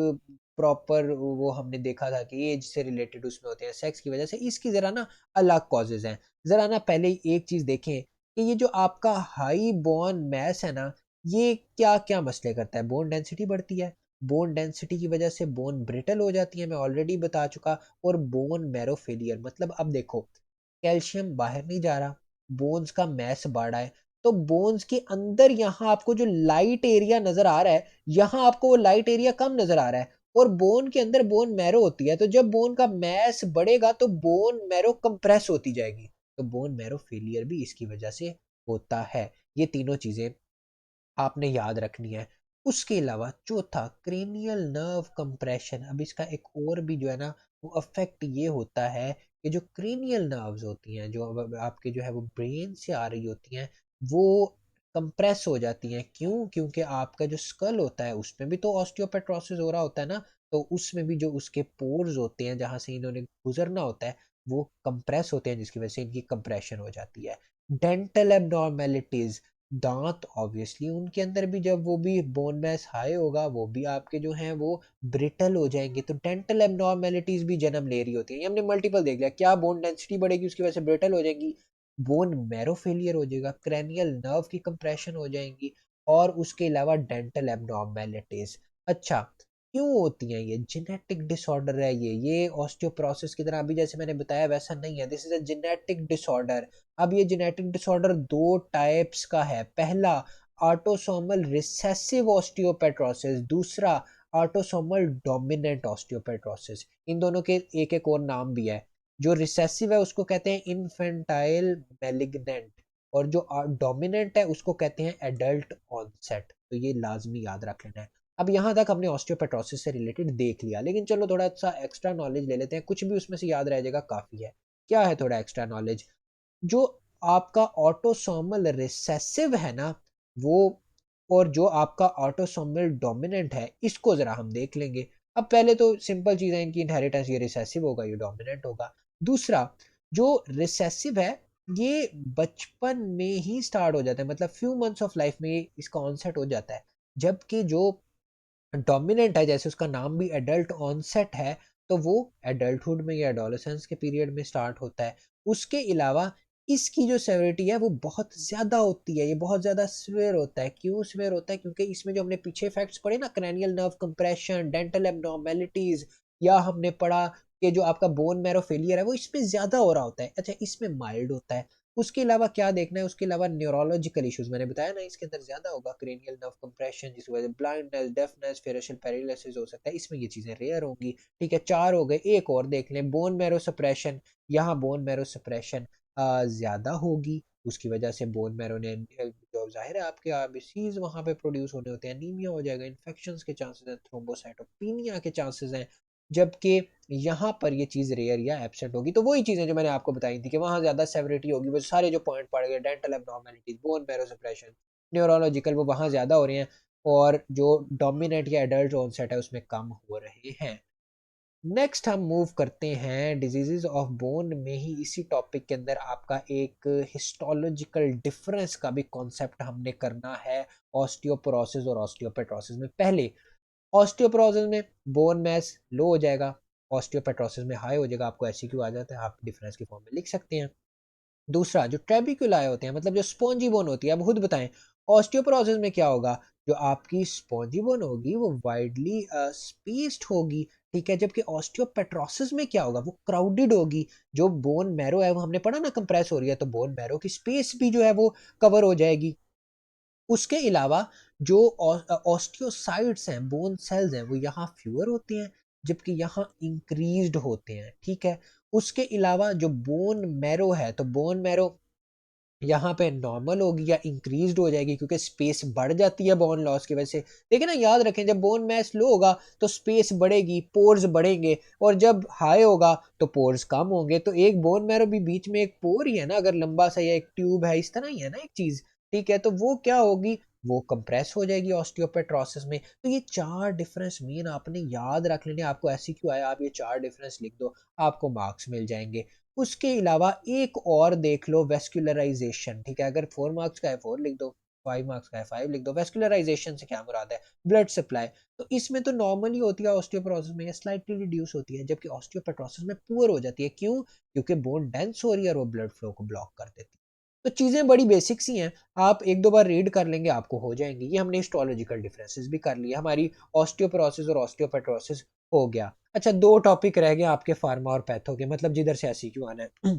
S2: प्रॉपर वो हमने देखा था कि एज से रिलेटेड उसमें होते हैं, सेक्स की वजह से। इसकी जरा ना अलग कॉजेज हैं। जरा ना पहले एक चीज देखें कि ये जो आपका हाई बोन मैस है ना, ये क्या क्या मसले करता है? बोन डेंसिटी बढ़ती है, बोन डेंसिटी की वजह से बोन ब्रिटल हो जाती है, मैं ऑलरेडी बता चुका। और बोन मैरो फेलियर, मतलब अब देखो, कैल्शियम बाहर नहीं जा रहा, बोन्स का मैस बढ़ रहा है, तो बोन्स के अंदर यहाँ आपको जो लाइट एरिया नजर आ रहा है, यहाँ आपको वो लाइट एरिया कम नजर आ रहा है। और बोन के अंदर बोन मैरो होती है, तो जब बोन का मैस बढ़ेगा तो बोन मैरो कंप्रेस होती जाएगी, तो बोन मैरो फेलियर भी इसकी वजह से होता है। ये तीनों चीजें आपने याद रखनी है। उसके अलावा चौथा, क्रेनियल नर्व कंप्रेशन। अब इसका एक और भी जो है ना वो अफेक्ट ये होता है कि जो क्रेनियल नर्व्स होती हैं, जो आपके जो है वो ब्रेन से आ रही होती हैं, वो कंप्रेस हो जाती हैं। क्यों? क्योंकि आपका जो स्कल होता है उसमें भी तो ऑस्टियोपेट्रोसिस हो रहा होता है ना, तो उसमें भी जो उसके पोर्स होते हैं जहां से इन्होंने गुजरना होता है, वो कंप्रेस होते हैं, जिसकी वजह से इनकी कंप्रेशन हो जाती है। डेंटल एबनॉर्मेलिटीज, दांत ऑब्वियसली उनके अंदर भी जब वो भी बोन मैस हाई होगा, वो भी आपके जो हैं वो ब्रिटल हो जाएंगे, तो डेंटल एबनॉर्मेलिटीज भी जन्म ले रही होती है। ये हमने मल्टीपल देख लिया, क्या बोन डेंसिटी बढ़ेगी उसकी वजह से ब्रिटल हो जाएंगी, बोन मैरो फेलियर हो जाएगा, क्रैनियल नर्व की कंप्रेशन हो जाएंगी, और उसके अलावा डेंटल एबनॉर्मेलिटीज। अच्छा, क्यों होती हैं ये? जेनेटिक डिसऑर्डर है ये ऑस्टियोपोरोसिस की तरह अभी जैसे मैंने बताया वैसा नहीं है, this is a genetic disorder. अब ये जेनेटिक डिसऑर्डर दो टाइप्स का है। पहला, ऑटोसोमल रिसेसिव ऑस्टियोपेट्रोसिस, दूसरा ऑटोसोमल डोमिनेंट ऑस्टियोपेट्रोसिस। इन दोनों के एक एक और नाम भी है। जो रिसेसिव है उसको कहते हैं इन्फेंटाइल मैलिग्नेंट, और जो डोमिनेंट है उसको कहते हैं एडल्ट ऑनसेट। तो ये लाजमी याद रख लेना है। अब यहाँ तक हमने ऑस्टियोपेट्रोसिस से रिलेटेड देख लिया, लेकिन चलो थोड़ा सा एक्स्ट्रा नॉलेज ले लेते हैं, कुछ भी उसमें से याद रह जाएगा काफी है। क्या है थोड़ा एक्स्ट्रा नॉलेज? जो आपका ऑटोसोमल रिसेसिव है ना, वो, और जो आपका ऑटोसोमल डोमिनेंट है, इसको जरा हम देख लेंगे। अब पहले तो सिंपल चीज है, इनकी इनहेरिटेंस, ये रिसेसिव होगा, ये डोमिनेंट होगा। दूसरा, जो रिसेसिव है, ये बचपन में ही स्टार्ट हो जाता है, मतलब फ्यू मंथ्स ऑफ लाइफ में इसका ऑनसेट हो जाता है। जबकि जो डोमिनेंट है, जैसे उसका नाम भी एडल्ट ऑनसेट है, तो वो एडल्टहुड में या एडोलेसेंस के पीरियड में स्टार्ट होता है। उसके अलावा इसकी जो सेवरिटी है वो बहुत ज़्यादा होती है, ये बहुत ज़्यादा सीवियर होता है। क्यों सीवियर होता है? क्योंकि इसमें जो हमने पीछे फैक्ट्स पढ़े ना, क्रैनियल नर्व कंप्रेशन, डेंटल एब्नॉर्मेलिटीज़, या हमने पढ़ा कि जो आपका बोन मैरो फेलियर है वो इसमें ज़्यादा हो रहा होता है। अच्छा, इसमें माइल्ड होता है। उसके अलावा क्या देखना है? उसके अलावा न्यूरोलॉजिकल इश्यूज़ मैंने बताया ना, इसके अंदर ज़्यादा होगा, क्रेनियल नर्व कंप्रेशन जिसकी वजह से ब्लाइंडनेस, डेफनेस, फेशियल पैरालिसिस हो सकता है, इसमें ये चीज़ें रेयर होंगी। ठीक है, 4 हो गए। एक और देख लें, बोन मैरो सप्रेशन। यहाँ बोन मैरो सप्रेशन ज़्यादा होगी, उसकी वजह से बोन मैरो ने जो ज़ाहिर है आपके आरबीसीज़ वहाँ पे प्रोड्यूस होने होते हैं, एनीमिया हो जाएगा, इन्फेक्शंस के चांसेस हैं, थ्रोम्बोसाइटोपेनिया के चांसेस हैं। जबकि यहाँ पर ये चीज़ रेयर या एब्सेंट होगी। तो वही चीज़ें जो मैंने आपको बताई थी कि वहाँ ज़्यादा सेवरिटी होगी, वो सारे जो पॉइंट पढ़ गए, dental abnormalities, bone marrow suppression, neurological, वो वहाँ ज़्यादा हो रहे हैं, और जो डोमिनेंट या एडल्ट ऑनसेट है उसमें कम हो रहे हैं। नेक्स्ट हम मूव करते हैं डिजीजेज ऑफ बोन में ही, इसी टॉपिक के अंदर आपका एक हिस्टोलॉजिकल डिफरेंस का भी कॉन्सेप्ट हमने करना है ऑस्टियोपोरोसिस और ऑस्टियोपेट्रोसिस में। पहले ऑस्टियोपोरोसिस में बोन मास लो हो जाएगा, ऑस्टियोपेट्रोसिस में हाई हो जाएगा। आपको ऐसी क्यों आ जाता है, आप डिफरेंस की फॉर्म में लिख सकते हैं। दूसरा, जो ट्रेबिक्युलाए होते हैं, मतलब जो स्पॉन्जी बोन होती है, अब खुद बताएं ऑस्टियोपोरोसिस में क्या होगा? जो आपकी स्पॉन्जी बोन होगी वो वाइडली स्पेस्ड होगी, ठीक है। जबकि ऑस्टियोपेट्रोसिस में क्या होगा? वो क्राउडेड होगी। जो बोन मैरो है वो हमने पढ़ा ना कंप्रेस हो रही है, तो बोन मैरो की स्पेस भी जो है वो कवर हो जाएगी। उसके अलावा जो ऑस्टियोसाइट्स हैं, बोन सेल्स हैं, वो यहाँ फ्यूअर होते हैं, जबकि यहाँ इंक्रीज्ड होते हैं, ठीक है। उसके अलावा जो बोन मैरो है, तो बोन मैरो यहाँ पे नॉर्मल होगी या इंक्रीज्ड हो जाएगी, क्योंकि स्पेस बढ़ जाती है बोन लॉस की वजह से। देखिए ना, याद रखें, जब बोन मैस लो होगा तो स्पेस बढ़ेगी, पोर्स बढ़ेंगे, और जब हाई होगा तो पोर्स कम होंगे। तो एक बोन मैरो भी बीच में एक पोर ही है ना, अगर लंबा सा या एक ट्यूब है, इस तरह ही है ना एक चीज, ठीक है। तो वो क्या होगी? वो कंप्रेस हो जाएगी ऑस्टियोपेट्रोसिस में। तो ये 4 डिफरेंस मेन आपने याद रख लेने। आपको ऐसी क्यों आया, आप ये 4 डिफरेंस लिख दो, आपको मार्क्स मिल जाएंगे। उसके अलावा एक और देख लो, वेस्कुलराइजेशन, ठीक है। अगर 4 मार्क्स का है 4 लिख दो, 5 मार्क्स का है 5 लिख दो। वेस्कुलराइजेशन से क्या मुराद है? Blood supply. तो इसमें तो नॉर्मली होती है ऑस्टियोपोरोसिस में, या स्लाइटली रिड्यूस होती है, जबकि ऑस्टियोपेट्रोसिस में पुअर हो जाती है। क्यों? क्योंकि बोन डेंस हो रही है और वो ब्लड फ्लो को ब्लॉक कर देती है। तो चीजें बड़ी बेसिक सी हैं, आप एक दो बार रीड कर लेंगे आपको हो जाएंगी। ये हमने हिस्टोलॉजिकल डिफरेंसेस भी कर लिए, हमारी ऑस्टियोपोरोसिस और ऑस्टियोपेट्रोसिस हो गया। अच्छा, 2 टॉपिक रह गए आपके, फार्मा और पैथो के, मतलब जिधर से ऐसी क्यों आना है।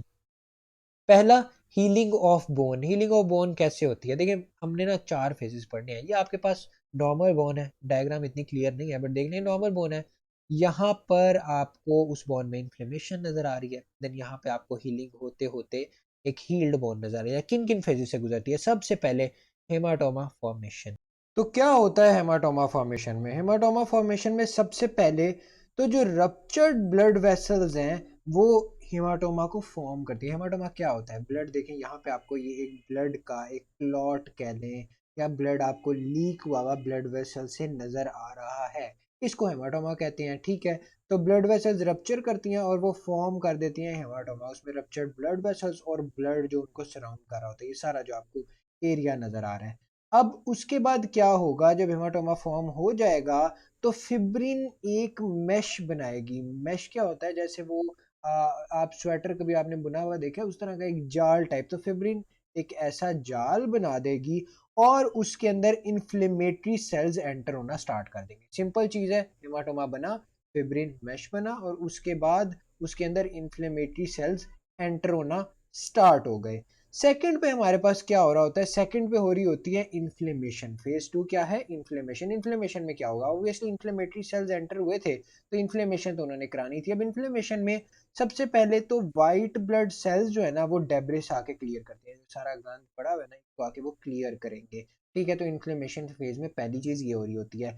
S2: पहला, healing of bone. Healing of bone कैसे होती है? देखिए, हमने ना 4 फेजेस पढ़ने हैं। ये आपके पास नॉर्मल बोन है, डायग्राम इतनी क्लियर नहीं है, बट देख लें, नॉर्मल बोन है। यहाँ पर आपको उस बोन में इन्फ्लेमेशन नजर आ रही है, देन यहाँ पे आपको हीलिंग होते होते एक हील्ड बोन नजर आ रही है। किन किन फेजेस से गुजरती है? सबसे पहले हेमाटोमा फॉर्मेशन। तो क्या होता है हेमाटोमा फॉर्मेशन में? हेमाटोमा फॉर्मेशन में सबसे पहले तो जो रप्चर्ड ब्लड वेसल्स हैं वो हेमाटोमा को फॉर्म करती है। हेमाटोमा क्या होता है? ब्लड, देखें यहाँ पे आपको ये एक ब्लड का एक क्लॉट कह लें, या ब्लड आपको लीक हुआ हुआ ब्लड वेसल से नजर आ रहा है, इसको हेमाटोमा कहते हैं, ठीक है। तो ब्लड वेसल्स रप्चर करती हैं और वो फॉर्म कर देती हैं हेमाटोमा। उसमें रप्चर्ड ब्लड वेसल्स और ब्लड जो उनको सराउंड कर रहा होता है, ये सारा जो आपको एरिया नजर आ रहा है। अब उसके बाद क्या होगा? जब हेमाटोमा फॉर्म हो जाएगा तो फिब्रिन एक मेश बनाएगी। मेश क्या होता है? जैसे वो आप स्वेटर कभी आपने बुना हुआ देखा है, उस तरह का एक जाल टाइप। तो फिब्रिन एक ऐसा जाल बना देगी और उसके अंदर इन्फ्लेमेटरी सेल्स एंटर होना स्टार्ट कर देंगे। सिंपल चीज है, हेमाटोमा बना, फिब्रिन मेश बना, और उसके बाद उसके अंदर इन्फ्लेमेटरी सेल्स एंटर होना स्टार्ट हो गए। सेकंड पे हमारे पास क्या हो रहा होता है? सेकंड पे हो रही होती है इन्फ्लेमेशन। फेज 2 क्या है? इन्फ्लेमेशन। इन्फ्लेमेशन में क्या होगा? ऑब्वियसली इन्फ्लेमेटरी सेल्स एंटर हुए थे, तो इन्फ्लेमेशन तो उन्होंने करानी थी। अब इन्फ्लेमेशन में सबसे पहले तो वाइट ब्लड सेल्स जो है ना, वो डेब्रिस आके क्लियर करते हैं। जो सारा गंद पड़ा हुआ है ना, इसको आके वो क्लियर करेंगे, ठीक है। तो इन्फ्लेमेशन फेज में पहली चीज ये हो रही होती है।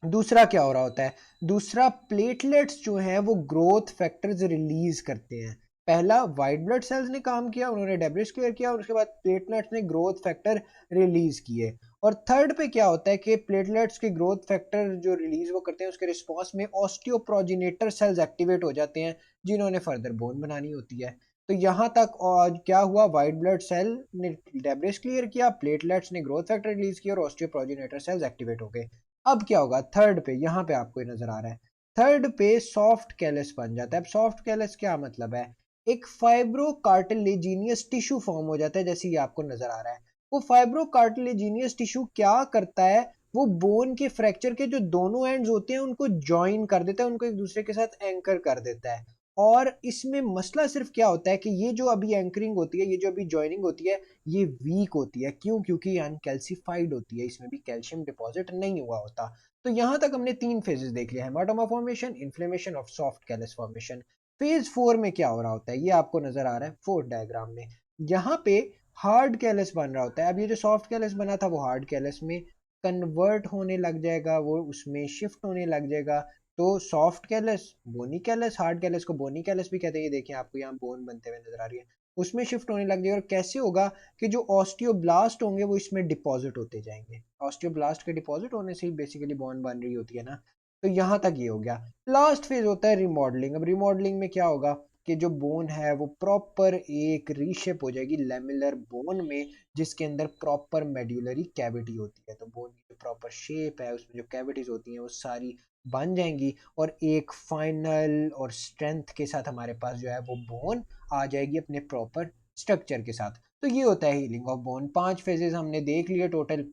S2: दूसरा क्या हो रहा होता है? दूसरा, प्लेटलेट्स जो हैं वो ग्रोथ फैक्टर्स रिलीज करते हैं। पहला वाइट ब्लड सेल्स ने काम किया, उन्होंने डेब्रिस क्लियर किया, और उसके बाद प्लेटलेट्स ने ग्रोथ फैक्टर रिलीज किए। और थर्ड पे क्या होता है कि प्लेटलेट्स के ग्रोथ फैक्टर जो रिलीज वो करते हैं, उसके रिस्पॉन्स में ऑस्टियोप्रोजिनेटर सेल्स एक्टिवेट हो जाते हैं, जिन्होंने फर्दर बोन बनानी होती है। तो यहाँ तक और क्या हुआ, व्हाइट ब्लड सेल ने डेब्रिस क्लियर किया, प्लेटलेट्स ने ग्रोथ फैक्टर रिलीज किया और ऑस्टियोप्रोजेनेटर सेल्स एक्टिवेट हो गए। अब क्या होगा थर्ड पे, यहाँ पे आपको ये नजर आ रहा है, थर्ड पे सॉफ्ट कैलस बन जाता है। अब सॉफ्ट कैलस क्या मतलब है, एक फाइब्रो कार्टिलेजिनियस टिश्यू फॉर्म हो जाता है, जैसे ये आपको नजर आ रहा है। वो फाइब्रो कार्टिलेजिनियस टिश्यू क्या करता है, वो बोन के फ्रैक्चर के जो दोनों एंड्स होते हैं उनको ज्वाइन कर देता है, उनको एक दूसरे के साथ एंकर कर देता है। और इसमें मसला सिर्फ क्या होता है कि ये जो अभी एंकरिंग होती है, ये जो अभी जॉइनिंग होती है, ये वीक होती है। क्यों? क्योंकि ये अनकैल्सिफाइड होती है, इसमें भी कैल्शियम डिपॉजिट नहीं हुआ होता। तो यहाँ तक हमने तीन फेजेस देख लिया, हेमाटोमा फॉर्मेशन, इन्फ्लेमेशन और सॉफ्ट कैलस फॉर्मेशन। फेज 4 में क्या हो रहा होता है, ये आपको नजर आ रहा है फोर्थ डायग्राम में। यहाँ पे हार्ड कैलस बन रहा होता है। अब ये जो सॉफ्ट कैलस बना था वो हार्ड कैलस में कन्वर्ट होने लग जाएगा, वो उसमें शिफ्ट होने लग जाएगा। तो सॉफ्ट कैलस, बोनी कैलस, हार्ड कैलस को बोनी कैलस भी कहते हैं, ये देखिए आपको यहाँ बोन बनते हुए नजर आ रही है, उसमें शिफ्ट होने लग जाएगा। और कैसे होगा कि जो ऑस्टियोब्लास्ट होंगे वो इसमें डिपॉजिट होते जाएंगे, ऑस्टियोब्लास्ट के डिपॉजिट होने से ही बेसिकली बोन बन रही होती है ना। तो यहाँ तक ये हो गया। लास्ट फेज होता है रिमॉडलिंग। अब रिमॉडलिंग में क्या होगा कि जो बोन है वो प्रॉपर एक रीशेप हो जाएगी लेमिलर बोन में, जिसके अंदर प्रॉपर मेड्यूलरी कैविटी होती है। तो बोन की जो प्रॉपर शेप है, उसमें जो कैविटीज होती हैं वो सारी बन जाएंगी, और एक फाइनल और स्ट्रेंथ के साथ हमारे पास जो है वो बोन आ जाएगी अपने प्रॉपर स्ट्रक्चर के साथ। तो ये होता है हीलिंग ऑफ बोन। 5 फेजेस हमने देख लिए टोटल।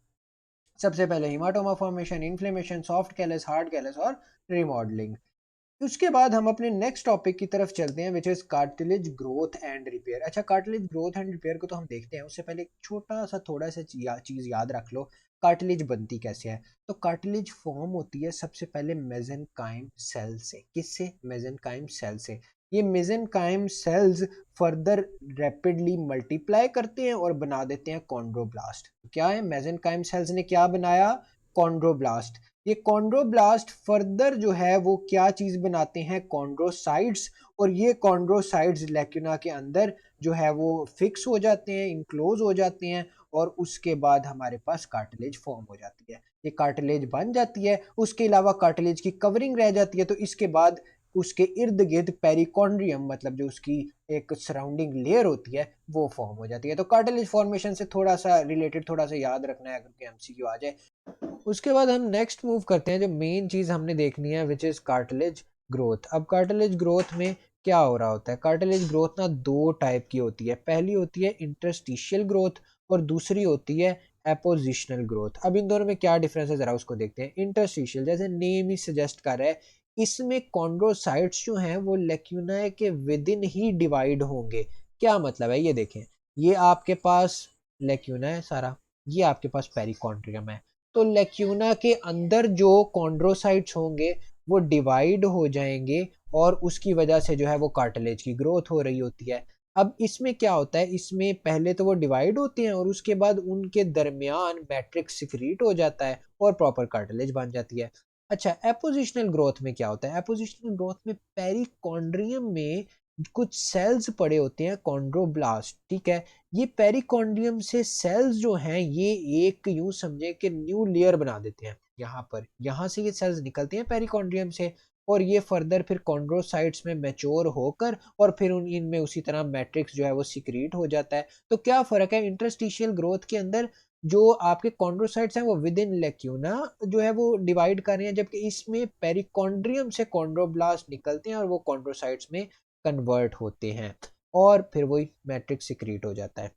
S2: सबसे पहले haematoma formation, inflammation, soft callus, hard callus और रिमॉडलिंग। उसके बाद हम अपने नेक्स्ट टॉपिक की तरफ चलते हैं, which is cartilage growth and repair. अच्छा, कार्टिलेज ग्रोथ एंड रिपेयर को तो हम देखते हैं, उससे पहले एक छोटा सा थोड़ा सा चीज याद रख लो, कार्टिलेज बनती कैसे है। तो कार्टिलेज फॉर्म होती है सबसे पहले मेसेनकाइम सेल से। किससे? मेसेनकाइम सेल से। ये mesenchyme cells further rapidly multiply करते हैं और बना देते हैं कॉन्ड्रोब्लास्ट। क्या है, मेसेनकाइम सेल्स ने क्या बनाया? कॉन्ड्रोब्लास्ट। ये कॉन्ड्रोब्लास्ट फर्दर जो है वो क्या चीज बनाते हैं? कॉन्ड्रोसाइट्स। और ये कॉन्ड्रोसाइट्स लेक्यूना के अंदर जो है वो फिक्स हो जाते हैं, इंक्लोज हो जाते हैं, और उसके बाद हमारे पास कार्टिलेज फॉर्म हो जाती है। ये कार्टिलेज बन जाती है, उसके अलावा कार्टिलेज की कवरिंग रह जाती है। तो इसके बाद उसके इर्द गिर्द पेरिकॉन्ड्रियम, मतलब जो उसकी एक सराउंडिंग लेयर होती है, वो फॉर्म हो जाती है। तो कार्टिलेज फॉर्मेशन से थोड़ा सा रिलेटेड थोड़ा सा याद रखना है अगर एमसीक्यू आ जाए। उसके बाद हम नेक्स्ट मूव करते हैं, जो मेन चीज हमने देखनी है, विच इज कार्टिलेज ग्रोथ। अब कार्टिलेज ग्रोथ में क्या हो रहा होता है? कार्टिलेज ग्रोथ ना दो टाइप की होती है, पहली होती है इंटरस्टिशियल ग्रोथ और दूसरी होती है एपोजिशनल ग्रोथ। अब इन दोनों में क्या डिफरेंस है जरा उसको देखते हैं। इंटरस्टिशियल, जैसे नेम ही सजेस्ट कर रहा है, इसमें कॉन्ड्रोसाइट्स जो हैं वो लेक्यूनाe के विद इन ही डिवाइड होंगे। क्या मतलब है, ये देखें, ये आपके पास लेक्यूना है सारा, ये आपके पास पेरिकॉन्ड्रियम है। तो लेक्यूना के अंदर जो कॉन्ड्रोसाइट्स होंगे वो डिवाइड हो जाएंगे, और उसकी वजह से जो है वो कार्टिलेज की ग्रोथ हो रही होती है। अब इसमें क्या होता है, इसमें पहले तो वो डिवाइड होते हैं और उसके बाद उनके दरमियान मैट्रिक्स सिक्रीट हो जाता है और प्रॉपर कार्टिलेज बन जाती है। अच्छा, एपोजिशनल ग्रोथ में क्या होता है? एपोजिशनल ग्रोथ में पेरिकॉन्ड्रियम में कुछ सेल्स पड़े होते हैं, कॉन्ड्रोब्लास्ट, ठीक है। ये पेरिकॉन्ड्रियम से सेल्स जो हैं ये एक यूं समझे कि न्यू लेयर बना देते हैं। यहाँ पर, यहाँ से ये सेल्स निकलती हैं पेरिकॉन्ड्रियम से, और ये फर्दर फिर कॉन्ड्रोसाइट्स में मैच्योर होकर और फिर उन इनमें उसी तरह मैट्रिक्स जो है वो सिक्रीट हो जाता है। तो क्या फर्क है इंटरस्टिशियल ग्रोथ के अंदर? जो आपके कॉन्ड्रोसाइट्स हैं वो विद इन लेक्यूना जो है वो डिवाइड कर रहे हैं, जबकि इसमें पेरिकॉन्ड्रियम से कॉन्ड्रोब्लास्ट निकलते हैं और वो कॉन्ड्रोसाइट्स में कन्वर्ट होते हैं, और फिर वही मैट्रिक्स सिक्रीट हो जाता है।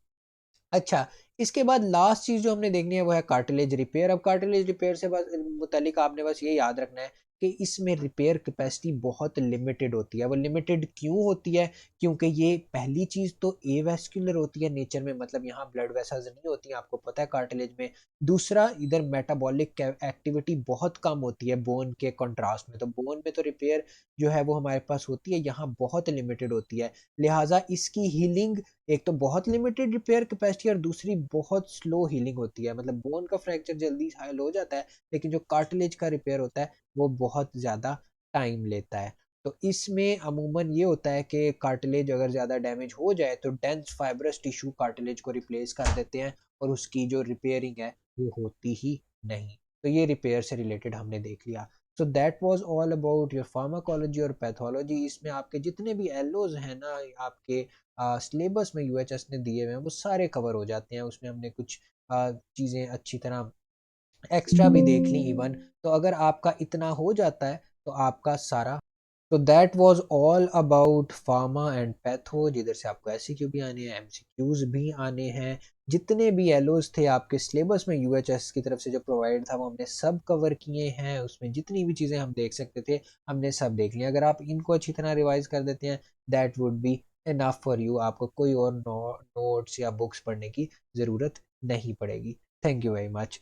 S2: अच्छा, इसके बाद लास्ट चीज जो हमने देखनी है वो है कार्टिलेज रिपेयर। अब कार्टिलेज रिपेयर से बस मुतालिक आपने बस ये याद रखना है कि इसमें रिपेयर कैपेसिटी बहुत लिमिटेड होती है। वो लिमिटेड क्यों होती है? क्योंकि ये पहली चीज तो एवेस्कुलर होती है नेचर में, मतलब यहाँ ब्लड वेसल्स नहीं होती हैं, आपको पता है कार्टिलेज में। दूसरा, इधर मेटाबॉलिक एक्टिविटी बहुत कम होती है बोन के कंट्रास्ट में। तो बोन में तो रिपेयर जो है वो हमारे पास होती है, यहाँ बहुत लिमिटेड होती है। लिहाजा इसकी हीलिंग एक तो बहुत लिमिटेड रिपेयर कैपेसिटी और दूसरी बहुत स्लो हीलिंग होती है। मतलब बोन का फ्रैक्चर जल्दी हायल हो जाता है, लेकिन जो कार्टिलेज का रिपेयर होता है वो बहुत ज़्यादा टाइम लेता है। तो इसमें अमूमन ये होता है कि कार्टिलेज अगर ज़्यादा डैमेज हो जाए तो डेंस फाइब्रस टिश्यू कार्टिलेज को रिप्लेस कर देते हैं, और उसकी जो रिपेयरिंग है वो होती ही नहीं। तो ये रिपेयर से रिलेटेड हमने देख लिया। सो that was all about your pharmacology और पैथोलॉजी। इसमें आपके जितने भी एलओज हैं ना, आपके सिलेबस में यूएचएस ने दिए हुए हैं, वो सारे कवर हो जाते हैं। उसमें हमने कुछ चीज़ें अच्छी तरह एक्स्ट्रा भी देख ली इवन। तो अगर आपका इतना हो जाता है तो आपका सारा, तो that was all about pharma and patho, जिधर से आपको एससीक्यू भी आने हैं, एमसीक्यूज भी आने हैं। जितने भी एलओज थे आपके सिलेबस में यूएचएस की तरफ से जो प्रोवाइड था, वो हमने सब कवर किए हैं। उसमें जितनी भी चीज़ें हम देख सकते थे हमने सब देख लिया। अगर आप इनको अच्छी तरह रिवाइज कर देते हैं, that would be enough for you. आपको कोई और नोट्स या बुक्स पढ़ने की ज़रूरत नहीं पड़ेगी। Thank you very much.